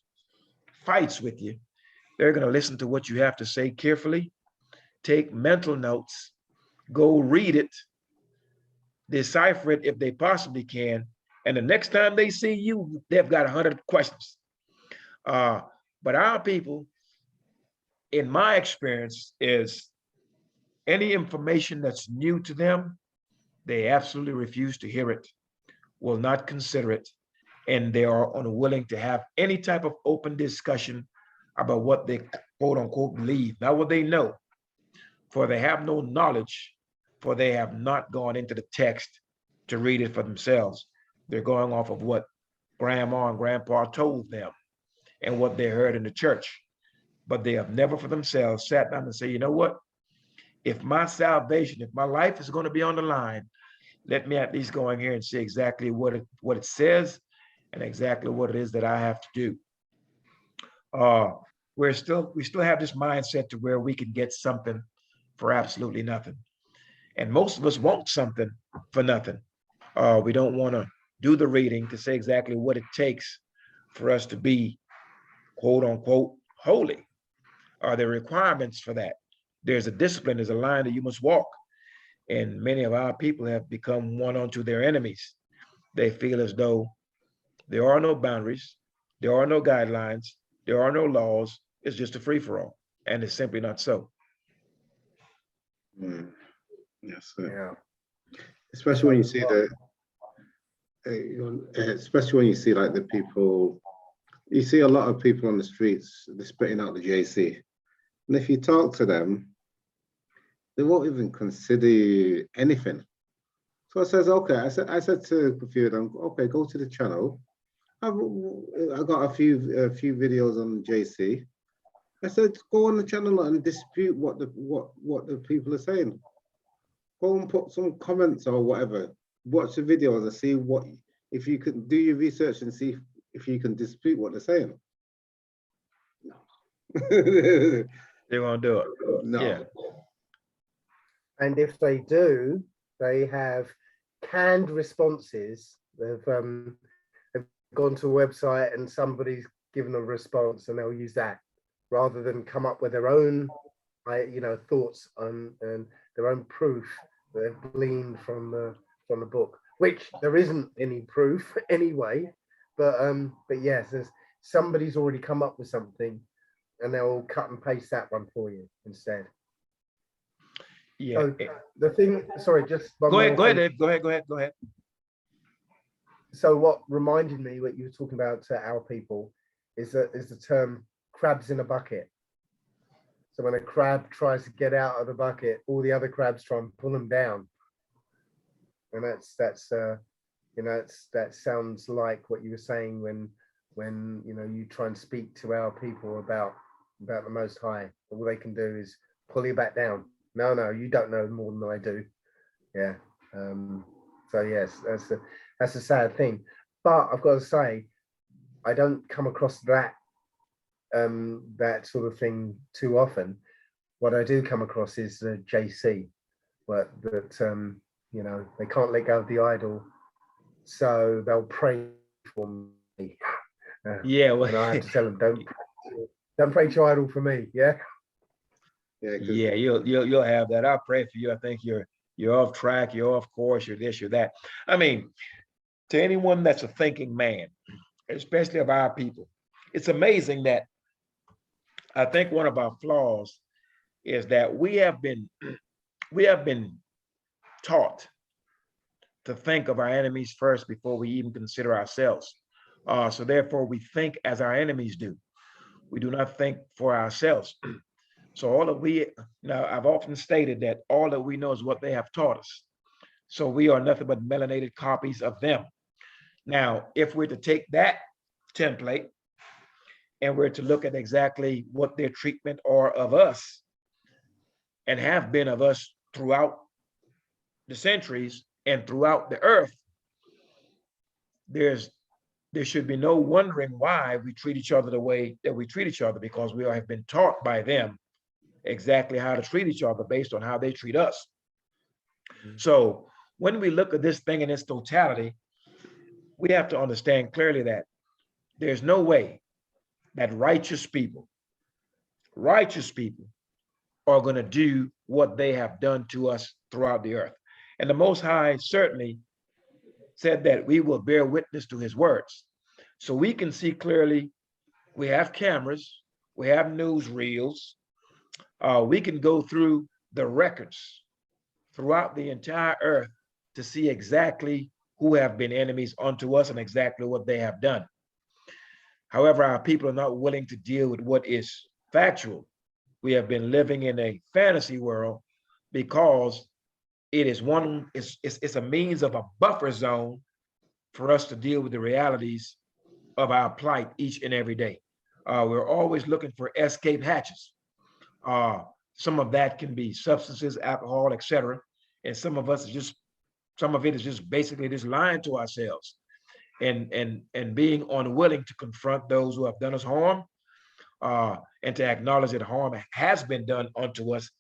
fights with you. They're going to listen to what you have to say carefully, take mental notes, go read it, decipher it if they possibly can. And the next time they see you, they've got 100 questions. But our people, in my experience, is any information that's new to them, they absolutely refuse to hear it, will not consider it, and they are unwilling to have any type of open discussion about what they quote unquote believe, not what they know, for they have no knowledge, for they have not gone into the text to read it for themselves. They're going off of what grandma and grandpa told them and what they heard in the church, but they have never for themselves sat down and say, you know what? If my salvation, if my life is going to be on the line, let me at least go in here and see exactly what it says and exactly what it is that I have to do. We still have this mindset to where we can get something for absolutely nothing, and most of us want something for nothing. We don't want to do the reading to say exactly what it takes for us to be quote unquote holy. Are there requirements for that? There's a discipline, there's a line that you must walk. And many of our people have become one unto their enemies. They feel as though there are no boundaries, there are no guidelines, there are no laws. It's just a free for all. And it's simply not so. Yes, sir. Yeah. Especially when you see especially when you see like the people, you see a lot of people on the streets, they're spitting out the JC. And if you talk to them, they won't even consider anything. So I says, okay, I said to a few of them, okay, go to the channel. I got a few videos on JC. I said, go on the channel and dispute what the people are saying. Go and put some comments or whatever. Watch the videos and see if you can do your research and see if you can dispute what they're saying. No. They won't do it. No. Yeah. And if they do, they have canned responses. They've gone to a website and somebody's given a response, and they'll use that rather than come up with their own, thoughts and their own proof that they've gleaned from the book, which there isn't any proof anyway. But yes, somebody's already come up with something, and they'll cut and paste that one for you instead. Yeah. So the thing, sorry, just go ahead, Dave. Go ahead. So what reminded me what you were talking about to our people is the term crabs in a bucket. So when a crab tries to get out of the bucket, all the other crabs try and pull them down. And that's you know, that sounds like what you were saying when you know you try and speak to our people about the Most High. All they can do is pull you back down. No, you don't know more than I do. Yeah. So yes, that's a sad thing. But I've got to say, I don't come across that that sort of thing too often. What I do come across is the JC, but that you know, they can't let go of the idol, so they'll pray for me. Yeah, well, And I have to tell them, don't pray to idol for me. Yeah. Yeah, 'cause yeah, you'll have that. I'll pray for you. I think you're off track, you're off course, you're this, you're that. I mean, to anyone that's a thinking man, especially of our people, it's amazing that I think one of our flaws is that we have been taught to think of our enemies first before we even consider ourselves. So therefore, we think as our enemies do. We do not think for ourselves. So all that we now, I've often stated that all that we know is what they have taught us. So we are nothing but melanated copies of them. Now, if we're to take that template and we're to look at exactly what their treatment are of us and have been of us throughout the centuries and throughout the earth, there should be no wondering why we treat each other the way that we treat each other, because we have been taught by them exactly how to treat each other based on how they treat us. So when we look at this thing in its totality, we have to understand clearly that there's no way that righteous people are going to do what they have done to us throughout the earth. And the Most High certainly said that we will bear witness to his words. So we can see clearly, we have cameras, we have newsreels, we can go through the records throughout the entire earth to see exactly who have been enemies unto us and exactly what they have done. However, our people are not willing to deal with what is factual. We have been living in a fantasy world because it is it's a means of a buffer zone for us to deal with the realities of our plight each and every day. We're always looking for escape hatches. Some of that can be substances, alcohol, etc. And some of it is just basically just lying to ourselves and being unwilling to confront those who have done us harm, and to acknowledge that harm has been done unto us.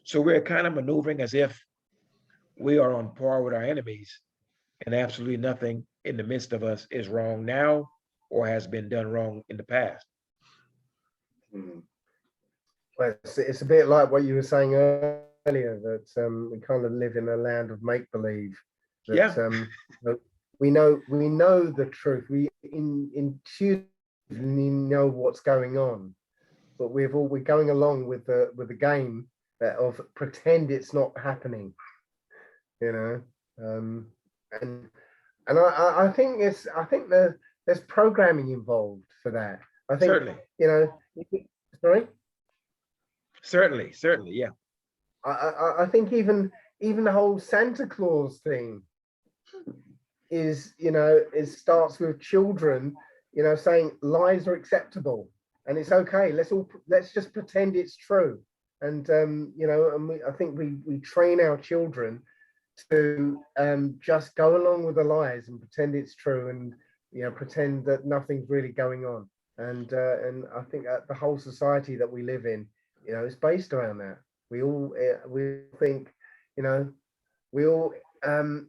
So we're kind of maneuvering as if we are on par with our enemies, and absolutely nothing in the midst of us is wrong now or has been done wrong in the past. Well, it's a bit like what you were saying earlier, that we kind of live in a land of make believe. That Yeah. we know the truth. We intuitively know what's going on, but we're going along with the game of pretend it's not happening. You know, and I think there's programming involved for that. I think Certainly. you know. Sorry. Certainly, yeah. I think even the whole Santa Claus thing is, you know, it starts with children, you know, saying lies are acceptable and it's okay. Let's just pretend it's true. And you know, and I think we train our children to just go along with the lies and pretend it's true, and you know, pretend that nothing's really going on. And I think the whole society that we live in, you know, is based around that. We think, you know, we all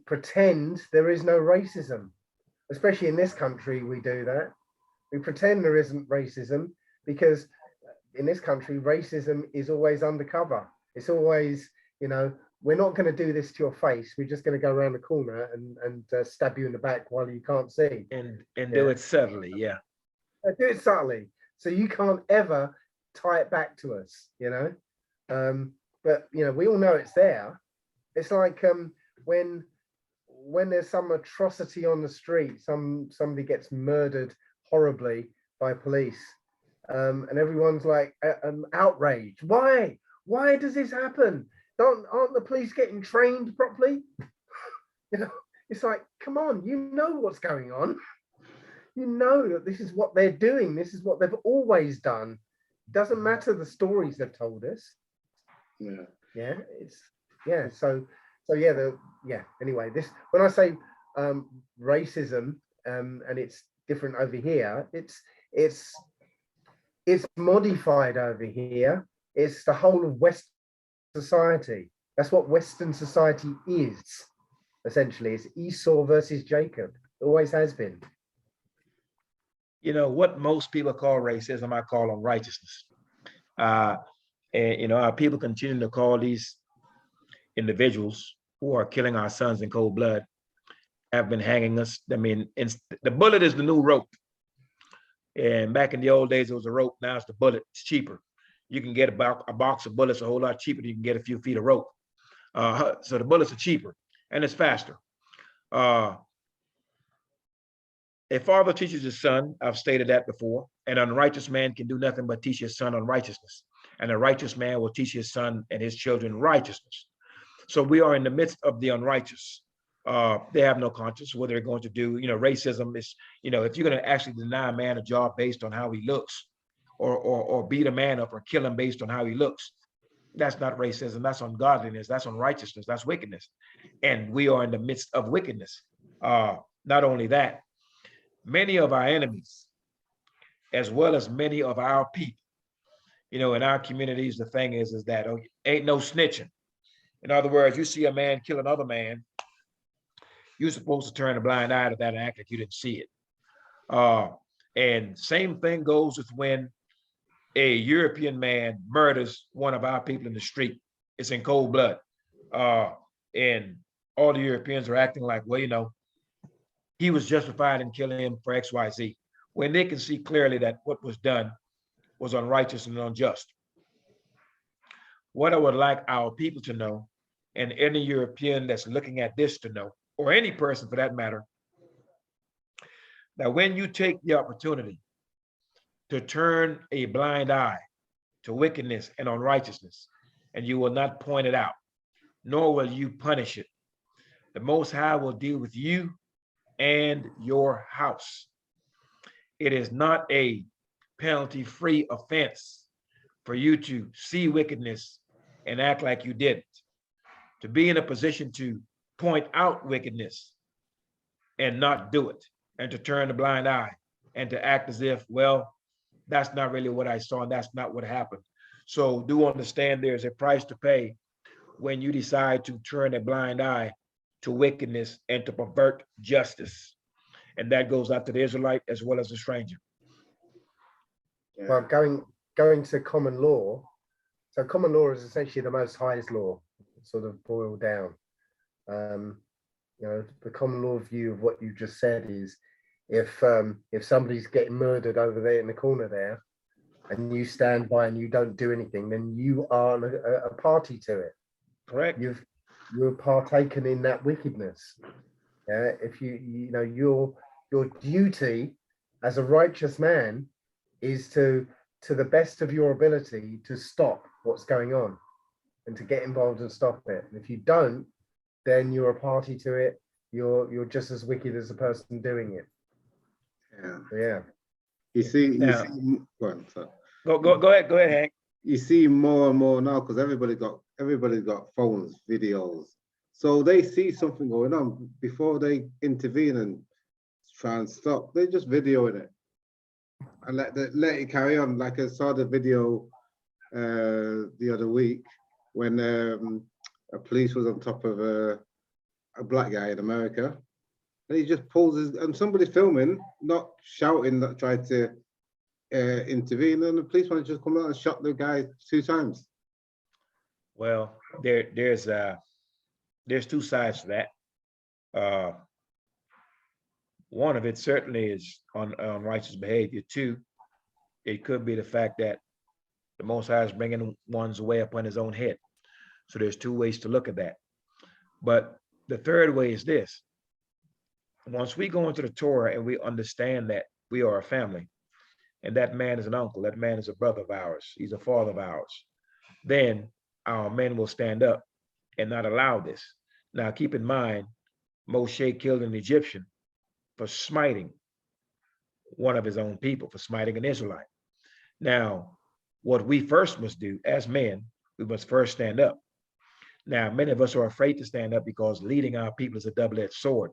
pretend there is no racism, especially in this country. We do that. We pretend there isn't racism because in this country, racism is always undercover. It's always, you know, we're not going to do this to your face. We're just going to go around the corner and stab you in the back while you can't see. And do it subtly, yeah. Do it subtly, so you can't ever tie it back to us, you know. But you know, we all know it's there. It's like when there's some atrocity on the street, somebody gets murdered horribly by police, and everyone's like outraged. Why does this happen? Aren't the police getting trained properly? You It's like, come on, you know what's going on. You know that this is what they're doing. This is what they've always done. Doesn't matter the stories they've told us. Yeah. Yeah, it's yeah. So yeah, Anyway, this when I say racism, and it's different over here. It's modified over here. It's the whole of Western society. That's what Western society is. Essentially, it's Esau versus Jacob. It always has been. You know, what most people call racism, I call unrighteousness. And, you know, our people continue to call these individuals who are killing our sons in cold blood, have been hanging us. I mean, the bullet is the new rope. And back in the old days, it was a rope. Now it's the bullet. It's cheaper. You can get about a box of bullets a whole lot cheaper than you can get a few feet of rope. So the bullets are cheaper and it's faster. A father teaches his son, I've stated that before, an unrighteous man can do nothing but teach his son unrighteousness. And a righteous man will teach his son and his children righteousness. So we are in the midst of the unrighteous. They have no conscience, what they're going to do. You know, racism is, you know, if you're going to actually deny a man a job based on how he looks, or beat a man up or kill him based on how he looks, that's not racism. That's ungodliness. That's unrighteousness. That's wickedness. And we are in the midst of wickedness. Not only that, many of our enemies, as well as many of our people, you know, in our communities, the thing is that ain't no snitching. In other words, you see a man kill another man, you're supposed to turn a blind eye to that and act like you didn't see it. And same thing goes with when a European man murders one of our people in the street. It's in cold blood. And all the Europeans are acting like, well, you know, he was justified in killing him for X, Y, Z, when they can see clearly that what was done was unrighteous and unjust. What I would like our people to know, and any European that's looking at this to know, or any person for that matter, that when you take the opportunity to turn a blind eye to wickedness and unrighteousness, and you will not point it out, nor will you punish it, the Most High will deal with you and your house. It is not a penalty-free offense for you to see wickedness and act like you didn't. To be in a position to point out wickedness and not do it, and to turn a blind eye and to act as if, well, that's not really what I saw and that's not what happened. So do understand there's a price to pay when you decide to turn a blind eye to wickedness and to pervert justice. And that goes out to the Israelite as well as the stranger. Yeah. Well, going to common law. So common law is essentially the Most High's law, sort of boiled down. You know, the common law view of what you just said is if somebody's getting murdered over there in the corner there, and you stand by and you don't do anything, then you are a party to it. Correct. You're partaken in that wickedness. Yeah. If you know your duty as a righteous man is to the best of your ability to stop what's going on and to get involved and stop it. And if you don't, then you're a party to it. You're just as wicked as the person doing it. Yeah. So, yeah. You see, Go ahead, Hank. You see more and more now because everybody's got phones, videos, so they see something going on before they intervene and try and stop. They just videoing it and let it carry on. Like I saw the video the other week when a police was on top of a black guy in America, and he just pulls his, and somebody's filming, not shouting, not trying to intervene, and the policeman just come out and shot the guy 2 times. Well, there's two sides to that. One of it certainly is on unrighteous behavior. 2, it could be the fact that the Most High is bringing one's way upon his own head. So there's 2 ways to look at that. But the third way is this. Once we go into the Torah and we understand that we are a family, and that man is an uncle, that man is a brother of ours, he's a father of ours, then our men will stand up and not allow this. Now, keep in mind, Moshe killed an Egyptian for smiting one of his own people, for smiting an Israelite. Now, what we first must do as men, we must first stand up. Now, many of us are afraid to stand up because leading our people is a double-edged sword.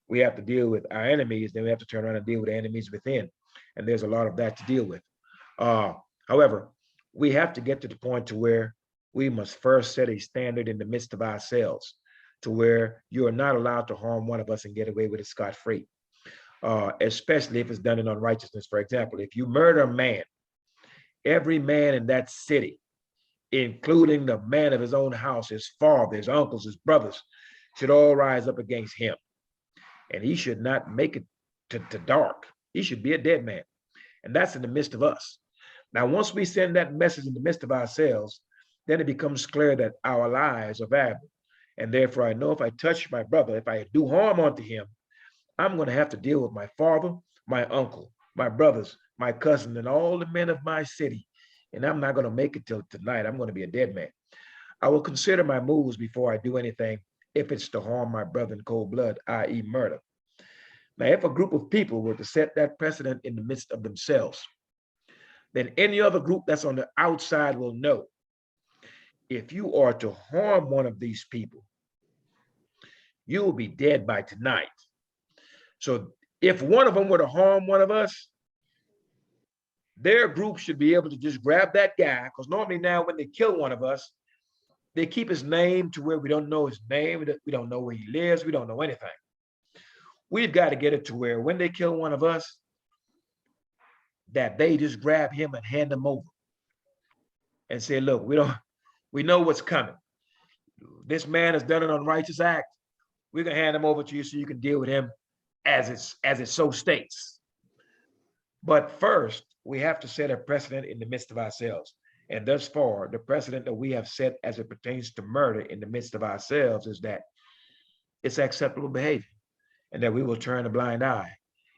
We have to deal with our enemies, then we have to turn around and deal with the enemies within. And there's a lot of that to deal with. However, we have to get to the point to where we must first set a standard in the midst of ourselves, to where you are not allowed to harm one of us and get away with it scot-free, especially if it's done in unrighteousness. For example, if you murder a man, every man in that city, including the man of his own house, his father, his uncles, his brothers, should all rise up against him. And he should not make it to dark. He should be a dead man. And that's in the midst of us. Now, once we send that message in the midst of ourselves, then it becomes clear that our lives are valuable. And therefore, I know if I touch my brother, if I do harm unto him, I'm going to have to deal with my father, my uncle, my brothers, my cousin, and all the men of my city. And I'm not going to make it till tonight. I'm going to be a dead man. I will consider my moves before I do anything if it's to harm my brother in cold blood, i.e. murder. Now, if a group of people were to set that precedent in the midst of themselves, then any other group that's on the outside will know if you are to harm one of these people, you will be dead by tonight. So if one of them were to harm one of us, their group should be able to just grab that guy, because normally now when they kill one of us, they keep his name to where we don't know his name, we don't know where he lives, we don't know anything. We've got to get it to where when they kill one of us, that they just grab him and hand him over and say, look, we know what's coming. This man has done an unrighteous act. We're gonna hand him over to you so you can deal with him as it so states. But first, we have to set a precedent in the midst of ourselves. And thus far, the precedent that we have set as it pertains to murder in the midst of ourselves is that it's acceptable behavior, and that we will turn a blind eye,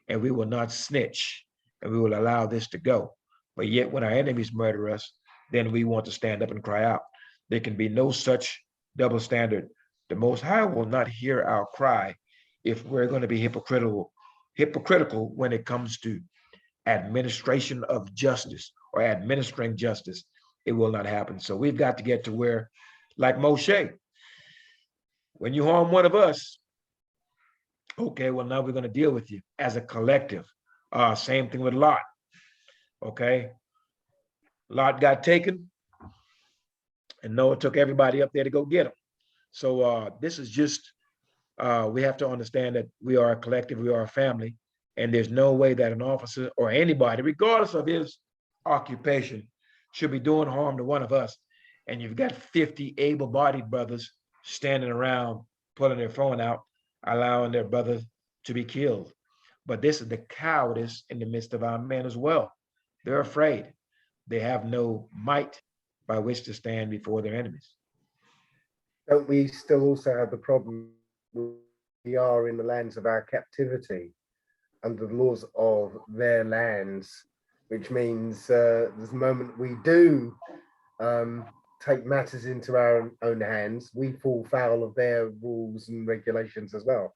and we will not snitch, and we will allow this to go. But yet when our enemies murder us, then we want to stand up and cry out. There can be no such double standard. The Most High will not hear our cry if we're going to be hypocritical when it comes to administration of justice or administering justice. It will not happen. So we've got to get to where, like Moshe, when you harm one of us, okay, well, now we're going to deal with you as a collective. Same thing with Lot. Okay. Lot got taken, and Noah took everybody up there to go get him. So this is just, we have to understand that we are a collective, we are a family, and there's no way that an officer or anybody, regardless of his occupation, should be doing harm to one of us. And you've got 50 able-bodied brothers standing around, pulling their phone out, allowing their brothers to be killed. But this is the cowardice in the midst of our men as well. They're afraid. They have no might by which to stand before their enemies. Don't we still also have the problem we are in the lands of our captivity under the laws of their lands, which means the moment we do take matters into our own hands, we fall foul of their rules and regulations as well.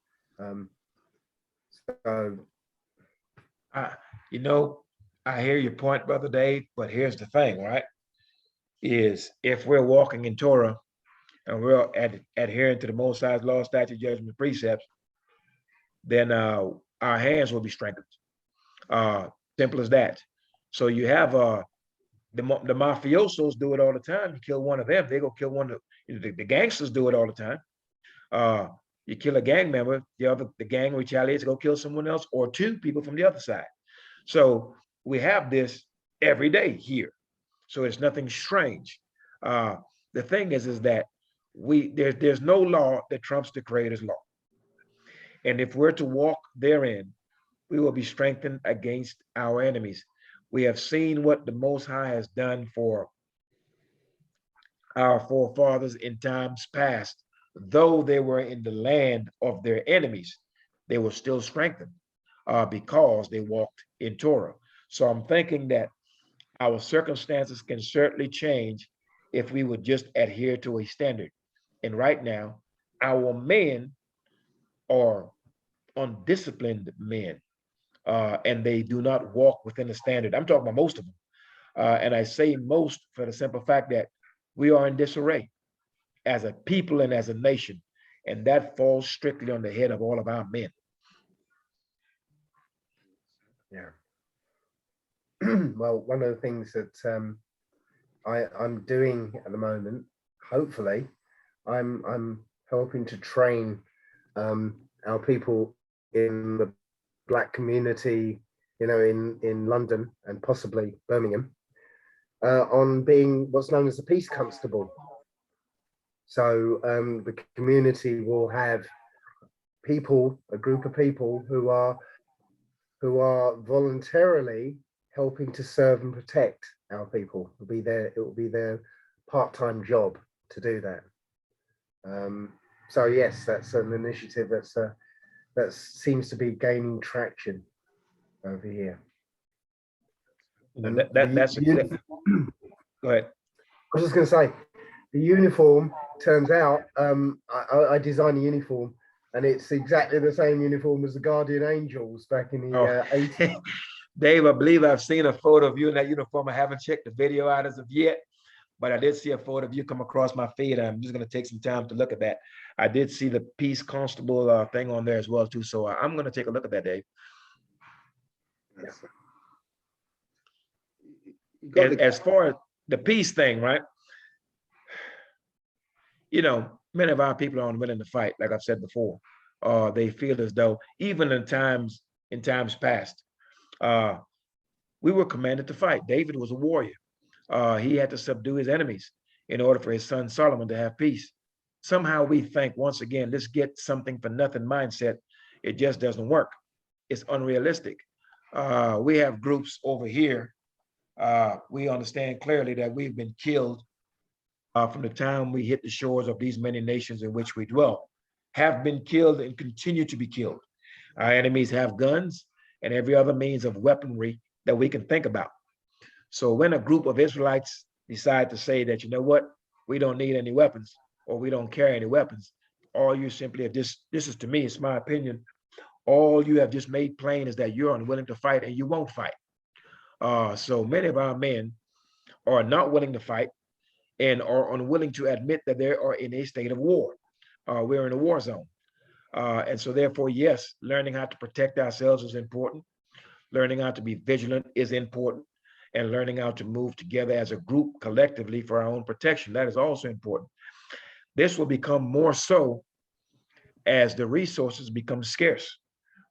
I hear your point, Brother Dave, but here's the thing, right? Is if we're walking in Torah and we're adhering to the Most High's law, statute, judgment, precepts, then our hands will be strengthened. Simple as that. So you have the mafiosos do it all the time. You kill one of them, they go kill one of the gangsters do it all the time. You kill a gang member, the gang retaliates, go kill someone else or two people from the other side. So we have this every day here. So it's nothing strange. The thing is that there's no law that trumps the Creator's law. And if we're to walk therein, we will be strengthened against our enemies. We have seen what the Most High has done for our forefathers in times past. Though they were in the land of their enemies, they were still strengthened because they walked in Torah. So I'm thinking that our circumstances can certainly change if we would just adhere to a standard. And right now, our men are undisciplined men, and they do not walk within the standard. I'm talking about most of them. And I say most for the simple fact that we are in disarray as a people and as a nation, and that falls strictly on the head of all of our men. Yeah. Well, one of the things that I'm doing at the moment, hopefully, I'm helping to train our people in the Black community, in London and possibly Birmingham, on being what's known as the peace constable. So the community will have people, a group of people who are voluntarily helping to serve and protect our people. It will be their part-time job to do that. So yes, that's an initiative that seems to be gaining traction over here. That's go ahead. I was just going to say, the uniform turns out, I designed a uniform, and it's exactly the same uniform as the Guardian Angels back in the 80s. Dave, I believe I've seen a photo of you in that uniform. I haven't checked the video out as of yet, but I did see a photo of you come across my feed. I'm just going to take some time to look at that. I did see the Peace Constable thing on there as well too. So I'm going to take a look at that, Dave. As far as the peace thing, right? Many of our people are unwilling to fight, like I've said before. They feel as though even in times past, we were commanded to fight. David was a warrior. He had to subdue his enemies in order for his son Solomon to have peace. Somehow we think, once again, let's get something for nothing mindset. It just doesn't work. It's unrealistic. We have groups over here. We understand clearly that we've been killed from the time we hit the shores of these many nations in which we dwell, have been killed and continue to be killed. Our enemies have guns and every other means of weaponry that we can think about. So when a group of Israelites decide to say that, you know what, we don't need any weapons, or we don't carry any weapons, all you simply have this is, to me, it's my opinion, all you have just made plain is that you're unwilling to fight and you won't fight. So many of our men are not willing to fight and are unwilling to admit that they are in a state of war. We're in a war zone. And so therefore, yes, learning how to protect ourselves is important. Learning how to be vigilant is important. And learning how to move together as a group collectively for our own protection, that is also important. This will become more so as the resources become scarce.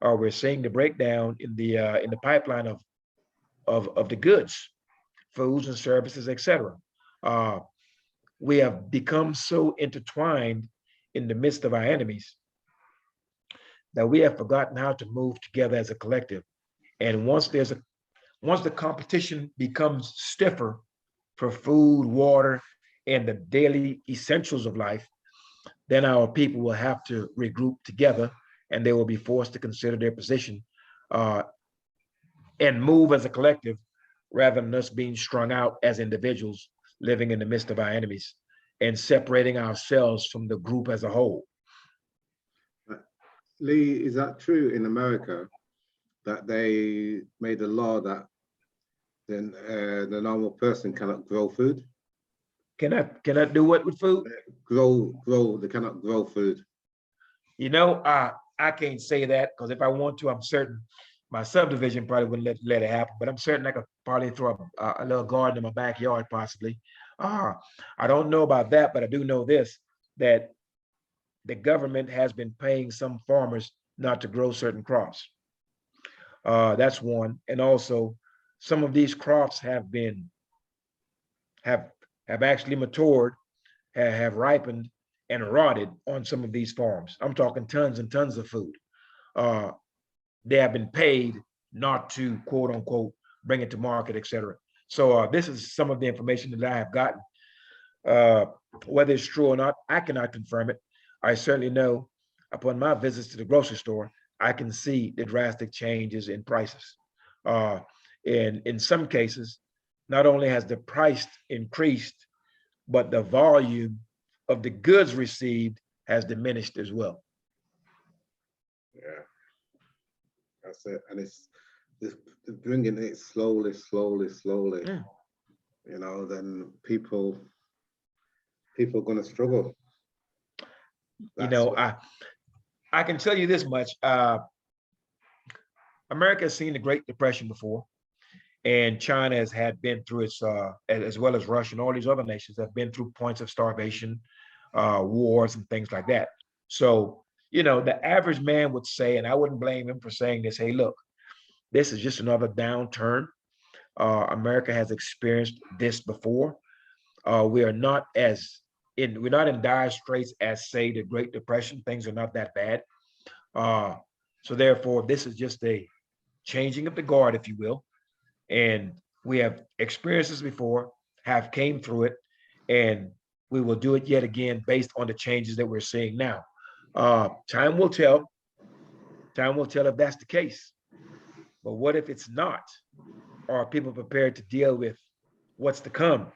We're seeing the breakdown in the pipeline of the goods, foods and services, etc. We have become so intertwined in the midst of our enemies that we have forgotten how to move together as a collective. And once the competition becomes stiffer for food, water, and the daily essentials of life, then our people will have to regroup together, and they will be forced to consider their position and move as a collective rather than us being strung out as individuals living in the midst of our enemies and separating ourselves from the group as a whole. Lee, is that true in America that they made a law that then the normal person cannot grow food? Cannot do what with food? They cannot grow food. I can't say that, because if I want to, I'm certain my subdivision probably wouldn't let it happen, but I'm certain I could probably throw a little garden in my backyard, possibly. I don't know about that, but I do know this, that the government has been paying some farmers not to grow certain crops. That's one. And also, some of these crops have actually matured, have ripened and rotted on some of these farms. I'm talking tons and tons of food. They have been paid not to, quote unquote, bring it to market, etc. So this is some of the information that I have gotten. Whether it's true or not, I cannot confirm it. I certainly know upon my visits to the grocery store, I can see the drastic changes in prices. And in some cases, not only has the price increased, but the volume of the goods received has diminished as well. Yeah, that's it. And it's bringing it slowly, slowly, slowly. Mm. You know, then people are going to struggle. You know, I can tell you this much. America has seen the Great Depression before, and China has been through its, as well as Russia and all these other nations have been through points of starvation, wars, and things like that. So, you know, the average man would say, and I wouldn't blame him for saying this, hey, look, this is just another downturn. America has experienced this before. We are not we're not in dire straits as, say, the Great Depression. Things are not that bad. Uh, so therefore, this is just a changing of the guard, if you will. And we have experienced this before, have came through it, and we will do it yet again based on the changes that we're seeing now. Time will tell. Time will tell if that's the case. But what if it's not? Are people prepared to deal with what's to come?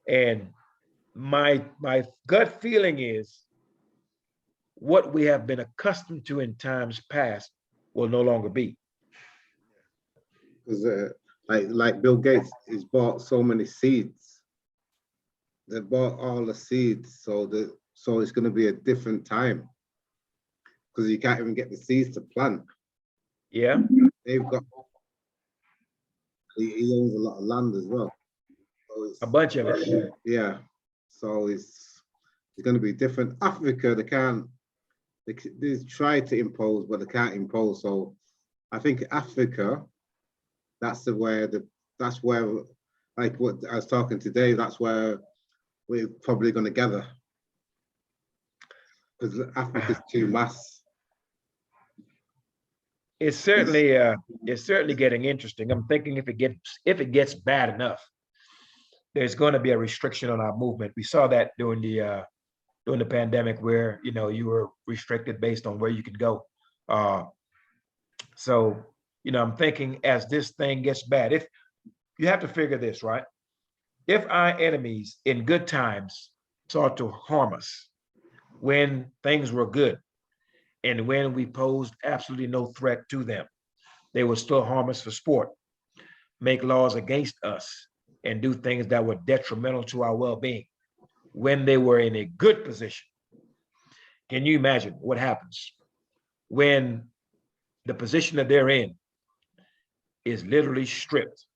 And my gut feeling is what we have been accustomed to in times past will no longer be. Because like Bill Gates, he's bought so many seeds. They bought all the seeds, so it's going to be a different time because you can't even get the seeds to plant. Yeah. They've got. He owns a lot of land as well. So A bunch of it. Yeah. So it's going to be different. Africa, they can't. They try to impose, but they can't impose. So I think Africa, that's where, like what I was talking today, that's where we're probably going to gather, because Africa's too mass. It's certainly getting interesting. I'm thinking if it gets bad enough, there's going to be a restriction on our movement. We saw that during the pandemic, where you were restricted based on where you could go. So I'm thinking as this thing gets bad, if you have to figure this, right? If our enemies in good times sought to harm us when things were good, and when we posed absolutely no threat to them, they would still harm us for sport, make laws against us, and do things that were detrimental to our well-being when they were in a good position. Can you imagine what happens when the position that they're in is literally stripped?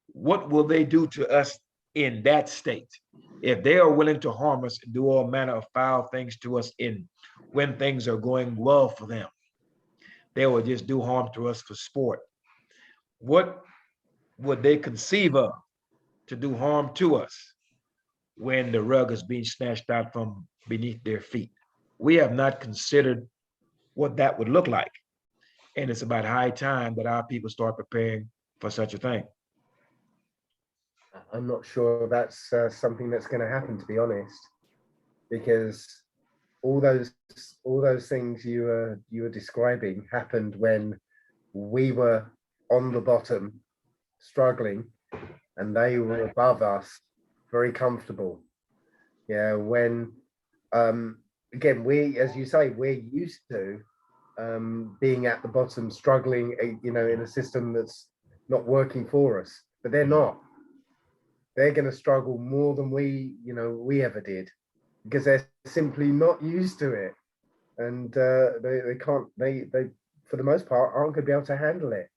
What will they do to us in that state if they are willing to harm us and do all manner of foul things to us when things are going well for them? They will just do harm to us for sport. What would they conceive of to do harm to us when the rug is being snatched out from beneath their feet? We have not considered what that would look like. And it's about high time that our people start preparing for such a thing. I'm not sure that's something that's going to happen, to be honest, because all those things you were describing happened when we were on the bottom, struggling, and they were above us, very comfortable. Yeah, when again, as you say, we're used to being at the bottom, struggling, in a system that's not working for us, but they're not. They're going to struggle more than we ever did, because they're simply not used to it, and they can't. They for the most part aren't going to be able to handle it.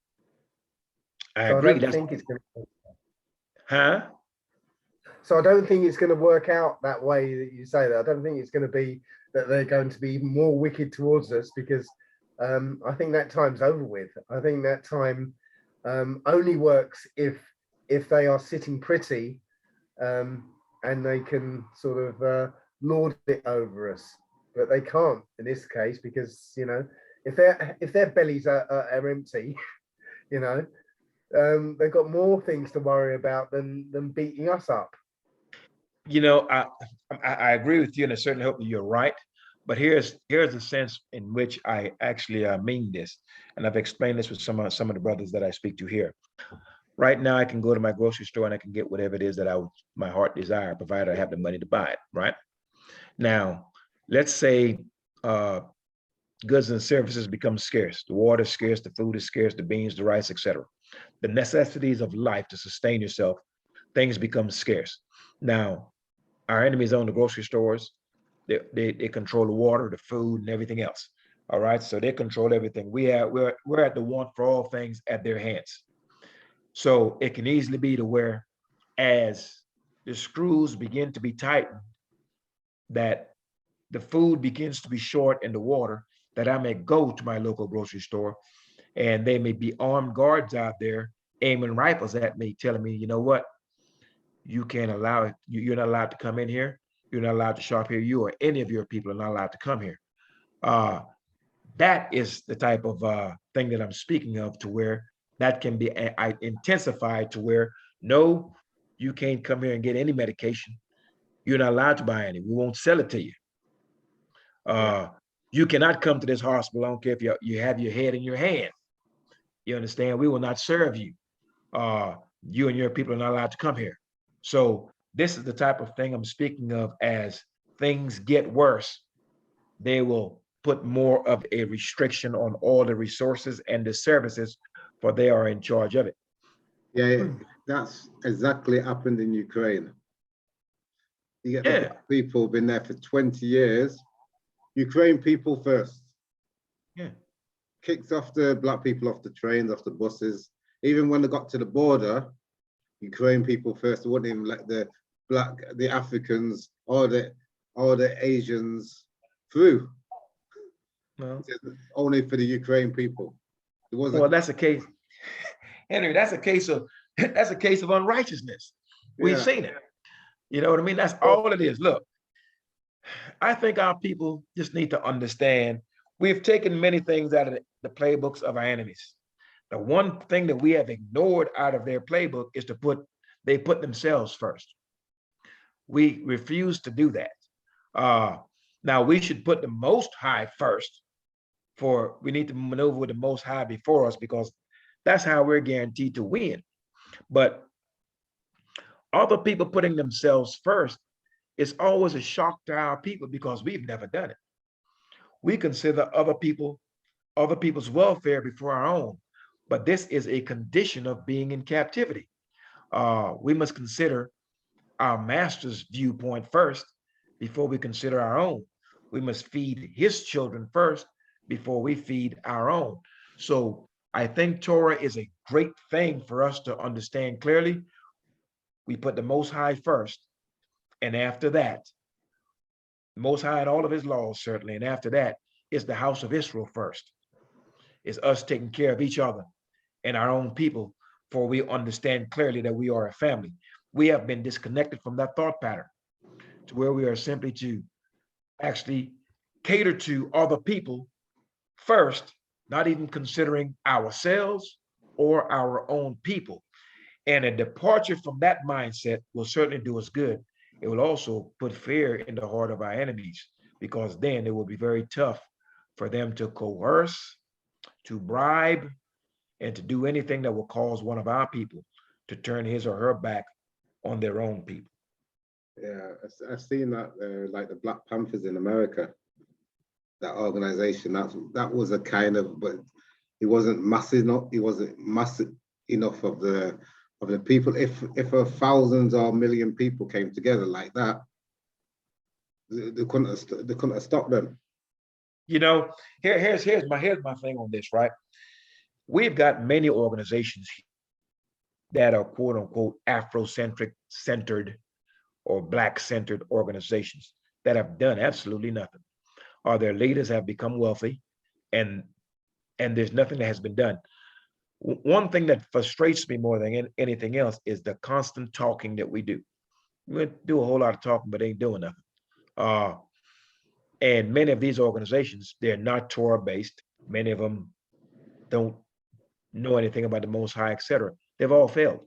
I So agree. I don't think it's going to. Huh? So I don't think it's going to work out that way that you say that. I don't think it's going to be that they're going to be more wicked towards us, because I think that time's over with. I think that time only works if they are sitting pretty, and they can sort of lord it over us. But they can't in this case, because if their bellies are empty, they've got more things to worry about than beating us up. I agree with you, and I certainly hope that you're right. But here's the sense in which I actually mean this, and I've explained this with some of the brothers that I speak to here. Right now, I can go to my grocery store and I can get whatever it is that my heart desire, provided I have the money to buy it. Right now, let's say goods and services become scarce. The water is scarce, the food is scarce, the beans, the rice, etc. The necessities of life to sustain yourself, things become scarce. Now, our enemies own the grocery stores. They control the water, the food, and everything else. All right, so they control everything. We're at the want for all things at their hands. So it can easily be to where, as the screws begin to be tightened, that the food begins to be short in the water, that I may go to my local grocery store and they may be armed guards out there aiming rifles at me, telling me, you know what, you can't allow it. You're not allowed to come in here. You're not allowed to shop here. You or any of your people are not allowed to come here. Uh, that is the type of thing that I'm speaking of, to where that can be intensified to where, no, you can't come here and get any medication. You're not allowed to buy any. We won't sell it to you. Uh, you cannot come to this hospital. I don't care if you have your head in your hand. You understand? We will not serve you. You and your people are not allowed to come here. So this is the type of thing I'm speaking of. As things get worse, they will put more of a restriction on all the resources and the services, for they are in charge of it. Yeah, that's exactly happened in Ukraine. You get the black people been there for 20 years. Ukraine people first. Yeah. Kicked off the black people off the trains, off the buses. Even when they got to the border, Ukraine people first. They wouldn't even let the Africans or the Asians through. Well, only for the Ukraine people. It wasn't. Well, that's a case, Henry. That's a case of unrighteousness. We've seen it. You know what I mean? That's all it is. Look, I think our people just need to understand, we've taken many things out of the playbooks of our enemies. The one thing that we have ignored out of their playbook is they put themselves first. We refuse to do that. Now we should put the Most High first, for we need to maneuver with the Most High before us, because that's how we're guaranteed to win. But other people putting themselves first is always a shock to our people, because we've never done it. We consider other people's welfare before our own, but this is a condition of being in captivity. We must consider our master's viewpoint first before we consider our own. We must feed his children first before we feed our own. So I think Torah is a great thing for us to understand clearly. We put the Most High first, and after that, Most High and all of his laws, certainly, and after that is the house of Israel first. It's us taking care of each other and our own people, for we understand clearly that we are a family. We have been disconnected from that thought pattern, to where we are simply to actually cater to other people first, not even considering ourselves or our own people. And a departure from that mindset will certainly do us good. It will also put fear in the heart of our enemies, because then it will be very tough for them to coerce, to bribe, and to do anything that will cause one of our people to turn his or her back on their own people. Yeah, I've seen that, like the Black Panthers in America, that organization. That was a kind of, but it wasn't massive enough. It wasn't massive enough of the people. If thousands or million people came together like that, they couldn't have stopped them. You know, here's my thing on this, right? We've got many organizations that are quote unquote Afrocentric-centered or Black-centered organizations that have done absolutely nothing. Or their leaders have become wealthy, and there's nothing that has been done. One thing that frustrates me more than anything else is the constant talking that we do. We do a whole lot of talking, but ain't doing nothing. And many of these organizations, they're not Torah-based. Many of them don't know anything about the Most High, etc. They've all failed,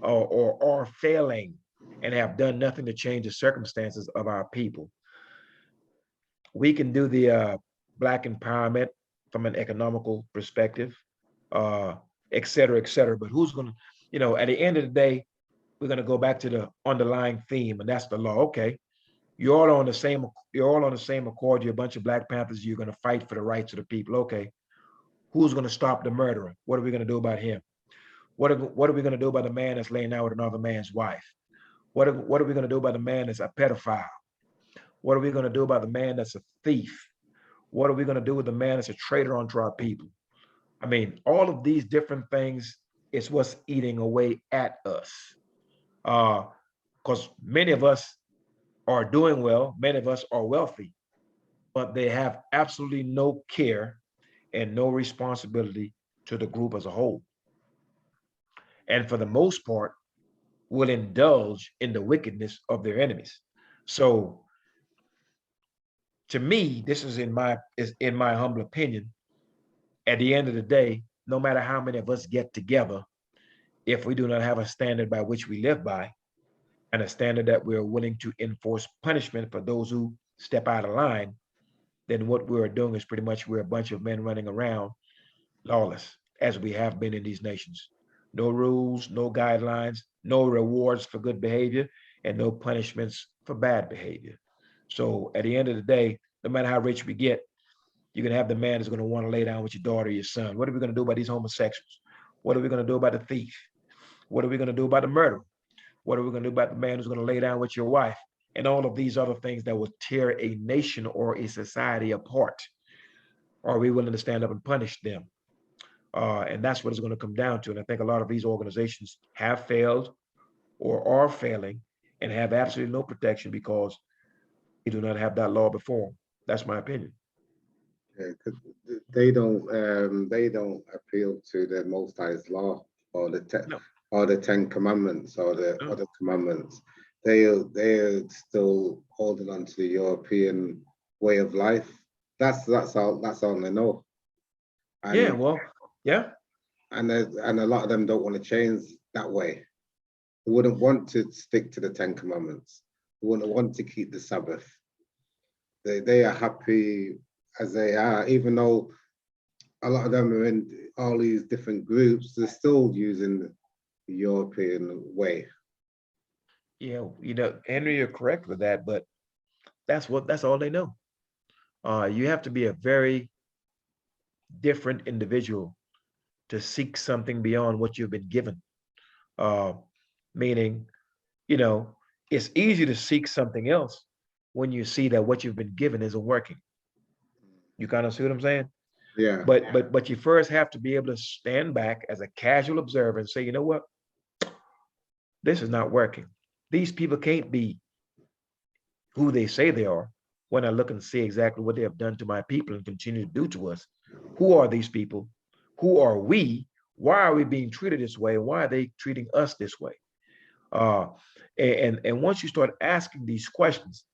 or are failing, and have done nothing to change the circumstances of our people. We can do the Black empowerment from an economical perspective, et cetera, but who's going to, at the end of the day, we're going to go back to the underlying theme, and that's the law. Okay, You're all on the same. You're all on the same accord. You're a bunch of Black Panthers. You're going to fight for the rights of the people. Okay, who's going to stop the murderer? What are we going to do about him? What are we going to do about the man that's laying out with another man's wife? What are we going to do about the man that's a pedophile? What are we going to do about the man that's a thief? What are we going to do with the man that's a traitor unto our people? I mean, all of these different things is what's eating away at us. Because many of us are doing well, many of us are wealthy, but they have absolutely no care and no responsibility to the group as a whole. And for the most part, will indulge in the wickedness of their enemies. So to me, this is in my humble opinion, at the end of the day, no matter how many of us get together, if we do not have a standard by which we live by, and a standard that we're willing to enforce punishment for those who step out of line, then what we're doing is pretty much we're a bunch of men running around lawless, as we have been in these nations. No rules, no guidelines, no rewards for good behavior, and no punishments for bad behavior. So at the end of the day, no matter how rich we get, you're going to have the man that's going to want to lay down with your daughter or your son. What are we going to do about these homosexuals? What are we going to do about the thief? What are we going to do about the murderer? What are we going to do about the man who's going to lay down with your wife? And all of these other things that will tear a nation or a society apart. Are we willing to stand up and punish them? And that's what it's going to come down to. And I think a lot of these organizations have failed or are failing and have absolutely no protection because they do not have that law before them. That's my opinion. Yeah, 'cause they don't appeal to the Most High's law or No. or the Ten Commandments or the No. other commandments. They're still holding on to the European way of life. That's all they know. And, Yeah, well, yeah. and a lot of them don't want to change that way. They wouldn't want to stick to the Ten Commandments. They wouldn't want to keep the Sabbath. They are happy as they are, even though a lot of them are in all these different groups, they're still using the European way. Yeah, Henry, you're correct with that, but that's all they know. You have to be a very different individual to seek something beyond what you've been given. Meaning, it's easy to seek something else when you see that what you've been given isn't working. You kind of see what I'm saying? Yeah. But you first have to be able to stand back as a casual observer and say, you know what? This is not working. These people can't be who they say they are when I look and see exactly what they have done to my people and continue to do to us. Who are these people? Who are we? Why are we being treated this way? And why are they treating us this way? And once you start asking these questions,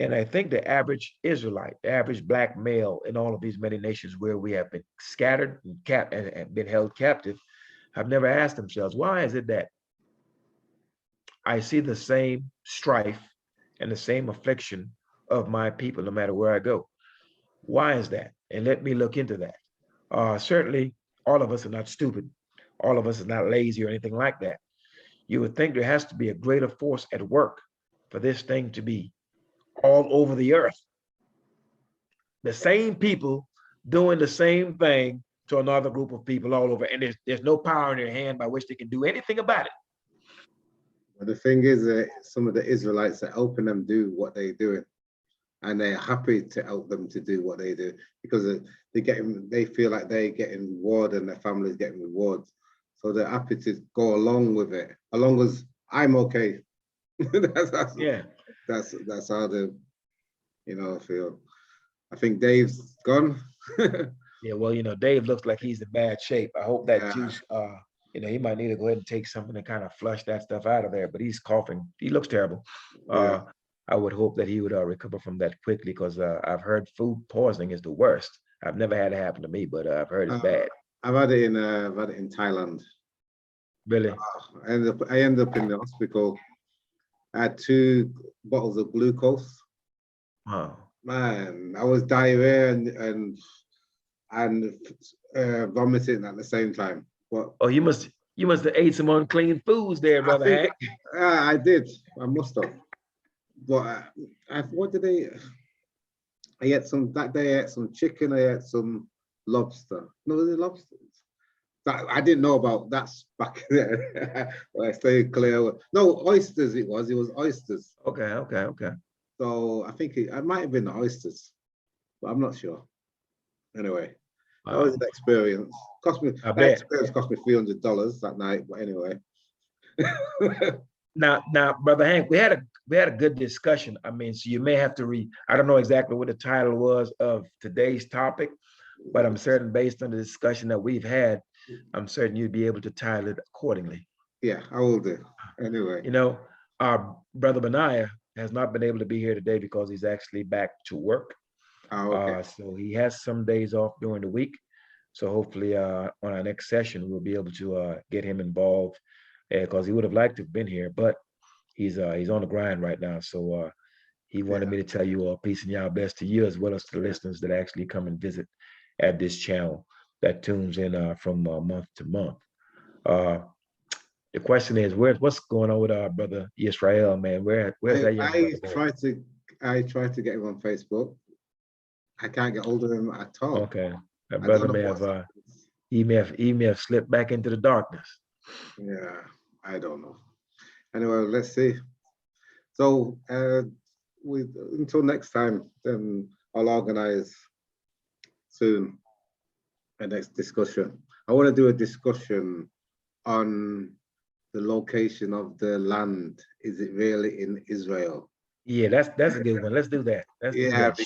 and I think the average Israelite, the average Black male in all of these many nations where we have been scattered and been held captive, have never asked themselves, why is it that I see the same strife and the same affliction of my people no matter where I go? Why is that? And let me look into that. Certainly, all of us are not stupid. All of us are not lazy or anything like that. You would think there has to be a greater force at work for this thing to be all over the earth. The same people doing the same thing to another group of people all over, and there's no power in their hand by which they can do anything about it. But the thing is that some of the Israelites are helping them do what they're doing, and they're happy to help them to do what they do because they feel like they're getting reward and their family's getting rewards. So they're happy to go along with it, as long as I'm okay. Yeah. That's how they, feel. I think Dave's gone. Yeah, well, Dave looks like he's in bad shape. I hope that Yeah. juice, he might need to go ahead and take something to kind of flush that stuff out of there, but he's coughing. He looks terrible. Yeah. I would hope that he would recover from that quickly because I've heard food poisoning is the worst. I've never had it happen to me, but I've heard it's bad. I've had it in Thailand. Really? I ended up in the hospital. I had 2 bottles of glucose. Wow. Man, I was diarrhea and vomiting at the same time. But Oh, you must have ate some unclean foods there, brother Hank. I did. I must have. But what did they? I ate some that day. I ate some chicken. I ate some lobster. No, was it lobster? That I didn't know about. That's back there. I stay clear. No, oysters. It was. It was oysters. Okay, okay, okay. So I think it might have been the oysters, but I'm not sure. Anyway, that was Wow. an experience. Cost me I that bet. experience cost me $300 that night. But anyway. Now, Brother Hank, we had a good discussion. I mean, so you may have to read. I don't know exactly what the title was of today's topic, but I'm certain based on the discussion that we've had, I'm certain you'd be able to title it accordingly. Yeah, I will do. Anyway. You know, our brother Benaiah has not been able to be here today because he's actually back to work. Okay. So he has some days off during the week. So hopefully on our next session, we'll be able to get him involved because he would have liked to have been here, but he's on the grind right now. So he wanted me to tell you all peace and y'all best to you as well as to the listeners that actually come and visit at this channel that tunes in from month to month. The question is, what's going on with our brother Yisrrael, man? Where's that young brother going? I tried to get him on Facebook. I can't get hold of him at all. Okay, that brother he may have slipped back into the darkness. Yeah, I don't know. Anyway, let's see. So until next time, I'll organize soon a next discussion. I want to do a discussion on the location of the land. Is it really in Israel? Yeah, that's a good one. Let's do that. Let's do Yeah, that.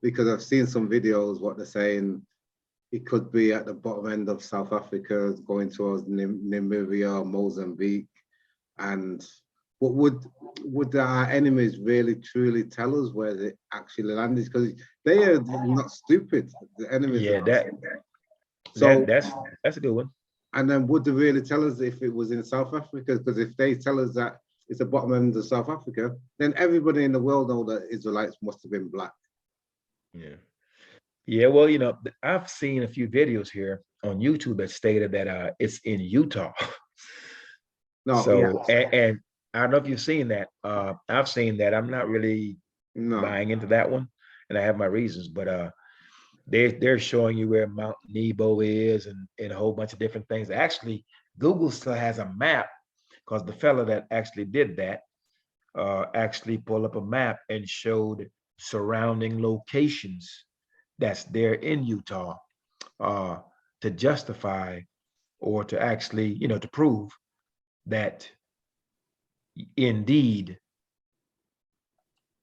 because I've seen some videos, what they're saying, it could be at the bottom end of South Africa, going towards Namibia, Mozambique. And what would our enemies really truly tell us where they actually land is? Because they are not stupid. The enemies. Yeah, that's a good one. And then would they really tell us if it was in South Africa? Because if they tell us that it's the bottom end of South Africa, then everybody in the world know that Israelites must have been black. Yeah. Yeah, well, I've seen a few videos here on YouTube that stated that it's in Utah. No, so and I don't know if you've seen that. I've seen that. I'm not really buying into that one, and I have my reasons, but they're showing you where Mount Nebo is and a whole bunch of different things. Actually, Google still has a map because the fella that actually did that actually pulled up a map and showed surrounding locations that's there in Utah to justify or to actually, to prove that indeed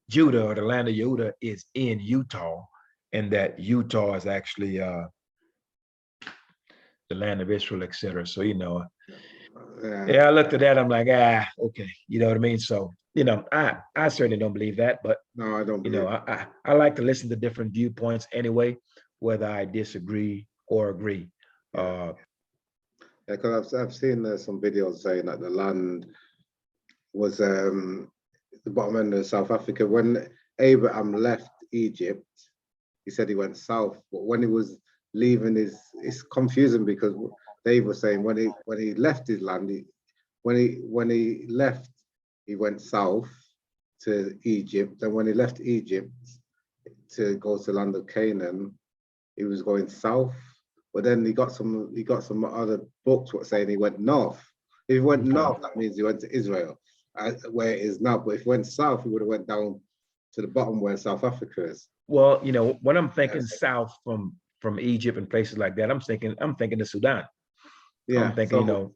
Judah or the land of Judah is in Utah and that Utah is actually the land of Israel, etc. So, I looked at that, I'm like, okay, you know what I mean? So, I certainly don't believe that, but no, I don't believe I like to listen to different viewpoints anyway, whether I disagree or agree. Because I've seen some videos saying that the land was the bottom end of South Africa. When Abraham left Egypt, he said he went south, but when he was leaving, it's confusing because they were saying when he left his land, when he left, he went south to Egypt, and when he left Egypt to go to the land of Canaan, he was going south. But then he got some other books what saying he went north. If he went north, that means he went to Israel, where it is now. But if he went south, he would have went down to the bottom where South Africa is. Well, when I'm thinking south from Egypt and places like that, I'm thinking of Sudan. Yeah,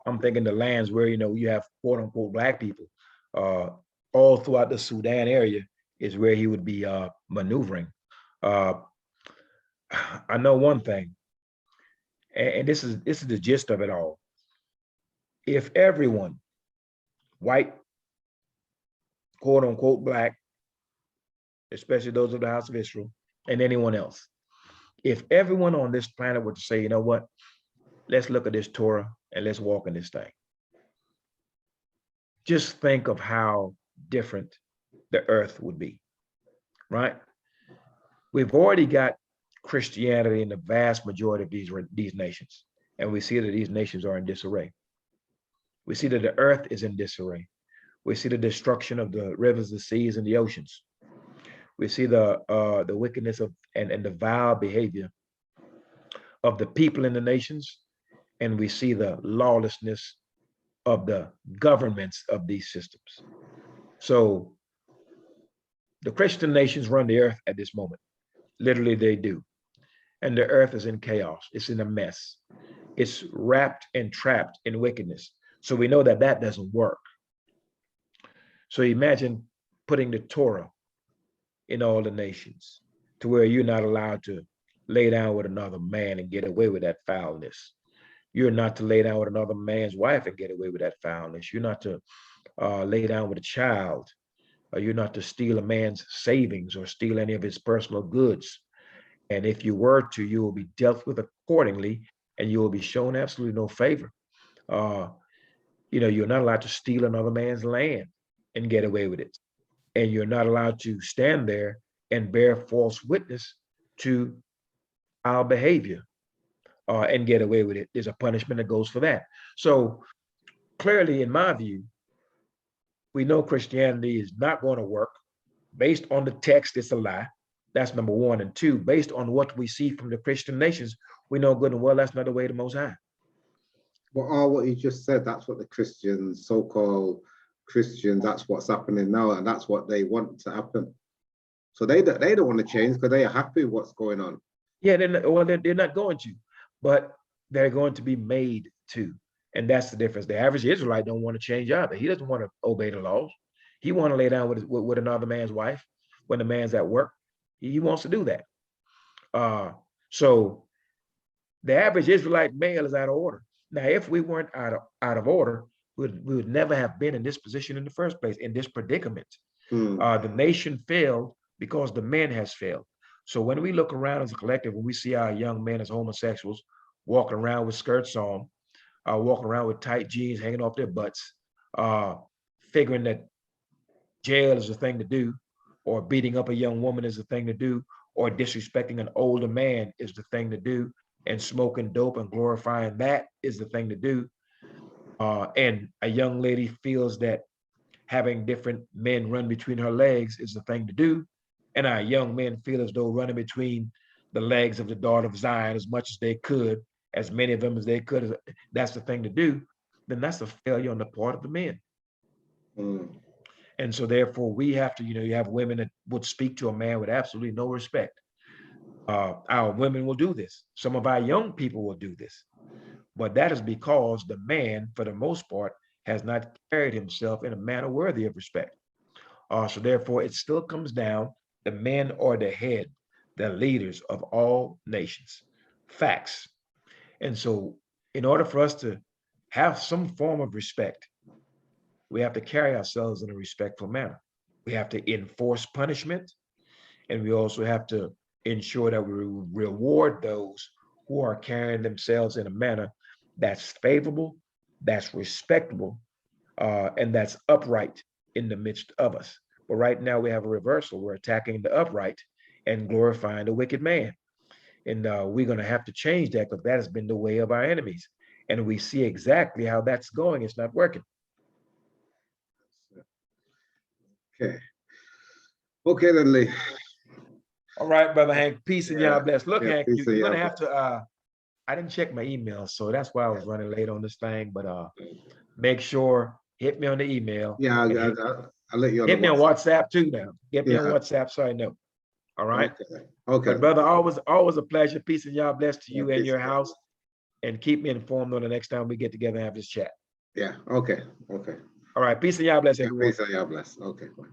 I'm thinking the lands where you have quote unquote black people. All throughout the Sudan area is where he would be maneuvering. I know one thing, and this is the gist of it all. If everyone, white, quote unquote black, especially those of the house of Israel, and anyone else, if everyone on this planet were to say, you know what, let's look at this Torah and let's walk in this thing. Just think of how different the earth would be, right? We've already got Christianity in the vast majority of these nations, and we see that these nations are in disarray. We see that the earth is in disarray. We see the destruction of the rivers, the seas, and the oceans. We see the wickedness of and the vile behavior of the people in the nations, and we see the lawlessness of the governments of these systems. So the Christian nations run the earth at this moment. Literally, they do. And the earth is in chaos. It's in a mess. It's wrapped and trapped in wickedness. So we know that that doesn't work. So imagine putting the Torah in all the nations to where you're not allowed to lay down with another man and get away with that foulness. You're not to lay down with another man's wife and get away with that foulness. You're not to lay down with a child. You're not to steal a man's savings or steal any of his personal goods. And if you were to, you will be dealt with accordingly, and you will be shown absolutely no favor. You're not allowed to steal another man's land and get away with it. And you're not allowed to stand there and bear false witness to our behavior and get away with it. There's a punishment that goes for that. So clearly, in my view, we know Christianity is not going to work. Based on the text, it's a lie. That's number one. And two, based on what we see from the Christian nations, we know good and well that's not the way to Most High. Well, all what you just said, that's what the Christians, so-called Christians, that's what's happening now, and that's what they want to happen. So they don't want to change because they are happy with what's going on. Yeah, they're not going to, but they're going to be made to. And that's the difference. The average Israelite don't want to change either. He doesn't want to obey the laws. He want to lay down with another man's wife when the man's at work. He wants to do that. So the average Israelite male is out of order. Now, if we weren't out of order, we would never have been in this position in the first place, in this predicament. The nation failed because the men has failed. So when we look around as a collective, when we see our young men as homosexuals walking around with skirts on, walking around with tight jeans hanging off their butts, figuring that jail is the thing to do, or beating up a young woman is the thing to do, or disrespecting an older man is the thing to do, and smoking dope and glorifying that is the thing to do. And a young lady feels that having different men run between her legs is the thing to do. And our young men feel as though running between the legs of the daughter of Zion as much as they could, as many of them as they could, that's the thing to do. Then that's a failure on the part of the men. And so therefore we have to, you have women that would speak to a man with absolutely no respect. Our women will do this. Some of our young people will do this. But that is because the man, for the most part, has not carried himself in a manner worthy of respect. So therefore, it still comes down, the men are the head, the leaders of all nations. Facts. And so in order for us to have some form of respect, we have to carry ourselves in a respectful manner. We have to enforce punishment, and we also have to ensure that we reward those who are carrying themselves in a manner that's favorable, that's respectable, and that's upright in the midst of us. But right now we have a reversal. We're attacking the upright and glorifying the wicked man. And we're going to have to change that, because that has been the way of our enemies. And we see exactly how that's going. It's not working. Okay then, Lee. All right, Brother Hank. Peace and y'all bless. Look, Hank, peace you're and going to y'all have to, I didn't check my email, so that's why I was running late on this thing. But make sure, hit me on the email. Yeah, I'll let you on. Hit me on WhatsApp too now. Get me on WhatsApp so I know. All right. Okay. But brother, always a pleasure. Peace and y'all bless to you and peace. your house. And keep me informed on the next time we get together and have this chat. Yeah. Okay. All right. Peace and y'all bless, everyone. Peace and y'all bless. Okay. Bye.